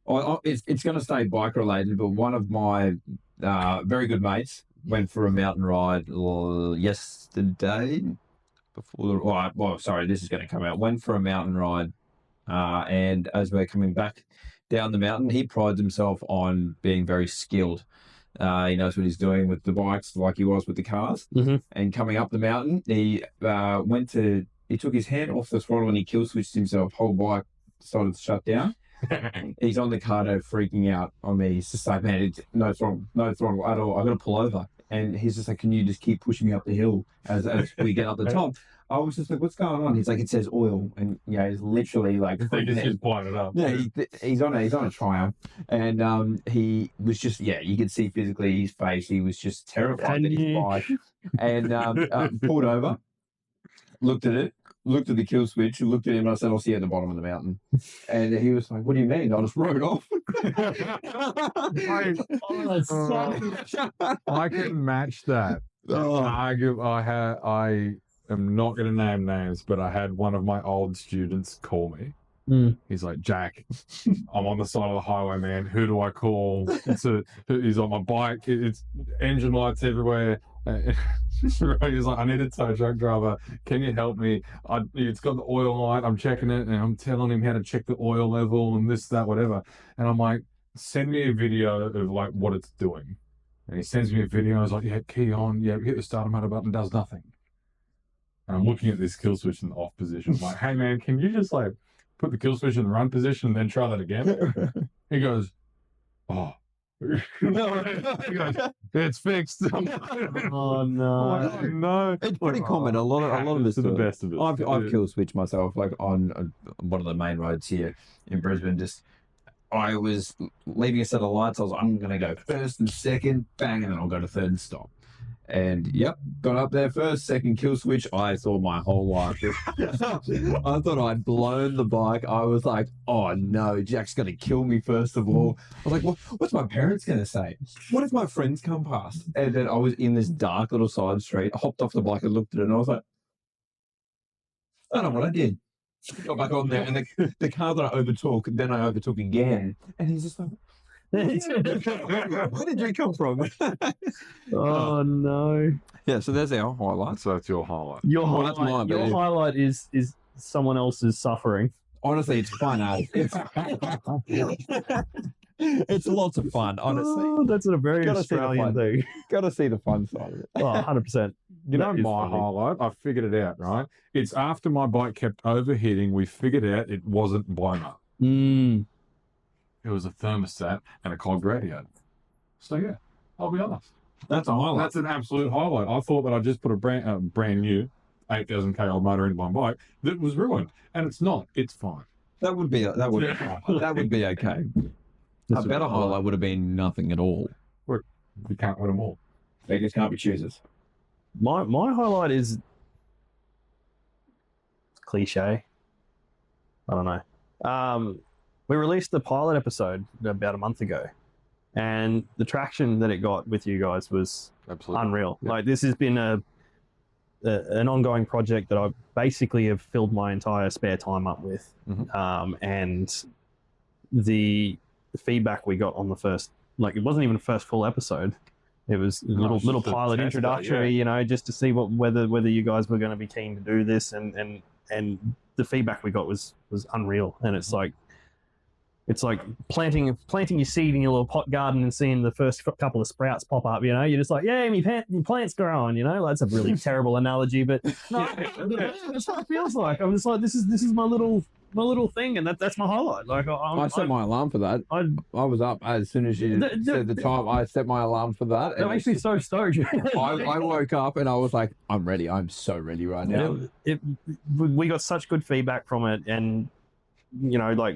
right. It's going to stay bike related, but one of my very good mates went for a mountain ride yesterday. This is going to come out. Went for a mountain ride, and as we're coming back down the mountain, he prides himself on being very skilled. He knows what he's doing with the bikes, like he was with the cars. And coming up the mountain, he took his hand off the throttle and he kill switched himself. Whole bike started to shut down. He's on the cardo freaking out on me. He's just like, man, no throttle at all. I got to pull over. And he's just like, can you just keep pushing me up the hill as we get up the top? I was just like, what's going on? He's like, it says oil. And he's literally like, just pointed up. Yeah, he's on a Triumph. And he was just, you could see physically his face. He was just terrified that his bike. And pulled over, looked at it. Looked at the kill switch, looked at him, and I said, I'll see you at the bottom of the mountain. And he was like, what do you mean? I just rode off. I can match that. I am not going to name names, but I had one of my old students call me. He's like, Jack, I'm on the side of the highway, man. Who do I call? He's on my bike. It's engine lights everywhere. He's like, I need a tow truck driver. Can you help me? It's got the oil light. I'm checking it, and I'm telling him how to check the oil level and this, that, whatever. And I'm like, send me a video of like what it's doing. And he sends me a video. I was like, yeah, key on. Yeah, hit the starter motor button. Does nothing. And I'm looking at this kill switch in the off position. I'm like, hey man, can you just like put the kill switch in the run position and then try that again? He goes, oh. He goes, it's fixed. Oh no! I'm like, oh, no, It's pretty common. A lot of this to the best of it. I've kill switched myself like on one of the main roads here in Brisbane. Just I was leaving a set of lights. I was like, I'm gonna go first and second, bang, and then I'll go to third and stop. And yep, got up there first, second kill switch. I saw my whole life. I thought I'd blown the bike. I was like, oh no, Jack's gonna kill me first of all. I was like, what's my parents gonna say? What if my friends come past? And then I was in this dark little side street. I hopped off the bike and looked at it, and I was like, I don't know what I did. Got back on there, and the car that I overtook, then I overtook again, and he's just like, where did you come from? Oh no! Yeah, so there's our highlights. So that's your highlight. Your Well, highlight, that's mine, your babe. highlight is someone else's suffering. Honestly, it's fun, eh? It's lots of fun, honestly. Oh, that's a very Gotta see the Australian fun. thing. Got to see the fun side of it. Oh, 100%. You know That is my funny. highlight? I figured it out, right? It's after my bike kept overheating, we figured out it wasn't blown up. It was a thermostat and a cold radiator. So yeah, I'll be honest. That's a highlight. That's an absolute highlight. I thought that I just put a brand new 8,000k old motor into my bike that was ruined, and it's not. It's fine. That would be okay. A better highlight would have been nothing at all. You can't win them all. Beggars can't be choosers. My highlight is cliche. I don't know. We released the pilot episode about a month ago, and the traction that it got with you guys was Absolutely unreal. Yeah. Like, this has been an ongoing project that I basically have filled my entire spare time up with. And the feedback we got on the first, like, it wasn't even the first full episode. It was a little pilot introductory, you know, just to see whether you guys were going to be keen to do this, and the feedback we got was unreal. And it's like planting your seed in your little pot garden and seeing the first couple of sprouts pop up. You know, you're just like, yeah, my plant's growing. You know, that's a really terrible analogy, but no, that's what it feels like. I'm just like, this is my little thing, and that's my highlight. Like, I set my alarm for that. I was up as soon as you said the time. I set my alarm for that. That makes me so stoked. I woke up and I was like, I'm ready. I'm so ready right now. We got such good feedback from it, and you know, like,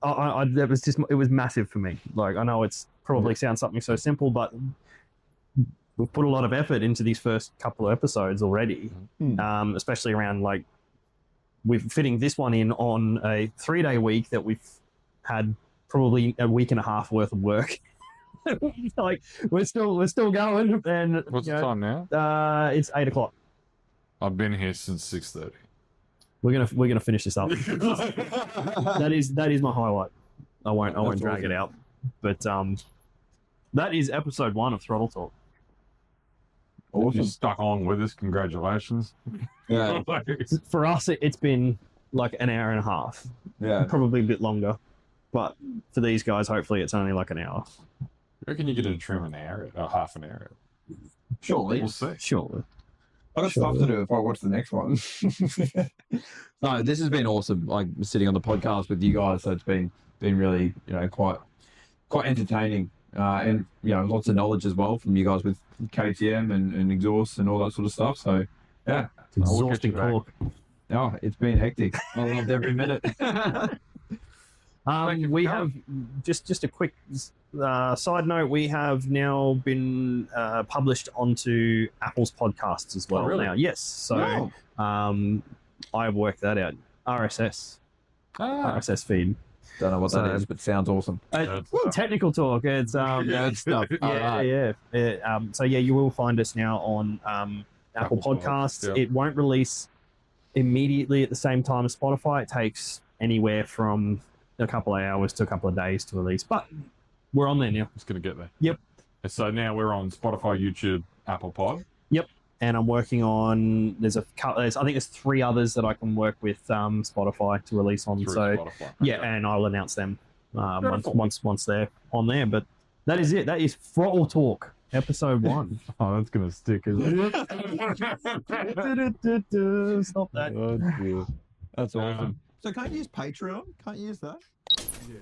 it was massive for me. Like, I know it's probably sounds something so simple, but we've put a lot of effort into these first couple of episodes already, especially around, like, we're fitting this one in on a 3-day week that we've had probably a week and a half worth of work. Like, we're still going. And what's the time now? It's 8 o'clock. I've been here since 6:30. We're gonna finish this up. that is my highlight. I won't drag it out. But that is episode 1 of Throttle Talk. Awesome. You stuck on with us. Congratulations. Yeah. For us, it's been like an hour and a half. Yeah. Probably a bit longer. But for these guys, hopefully it's only like an hour. I reckon you get to trim an hour, half an hour. Surely. We'll see. Surely. I got stuff to do if I watch the next one. No, this has been awesome. Like, sitting on the podcast with you guys, so it's been really, you know, quite entertaining, and you know, lots of knowledge as well from you guys with KTM and exhaust and all that sort of stuff. So yeah, It's exhausting talk. Oh, it's been hectic. I loved every minute. We have just a quick side note. We have now been published onto Apple's podcasts as well. Oh, really? Now, yes. So I've worked that out. RSS feed. Don't know what that is, but sounds awesome. Technical talk. It's Good stuff. yeah. So yeah, you will find us now on Apple Podcasts. Yeah. It won't release immediately at the same time as Spotify. It takes anywhere from a couple of hours to a couple of days to release, but we're on there now. It's going to get there. Yep. And so now we're on Spotify, YouTube, Apple Pod. Yep. And I'm working on, I think there's 3 others that I can work with Spotify to release on. Through So Spotify. yeah, Okay. and I'll announce them Beautiful. once they're on there. But that is it. That is Throttle Talk. Episode 1. Oh, that's gonna stick, isn't it? Stop that. Oh, dear. That's awesome. So can't you use Patreon? Can't you use that? Yeah.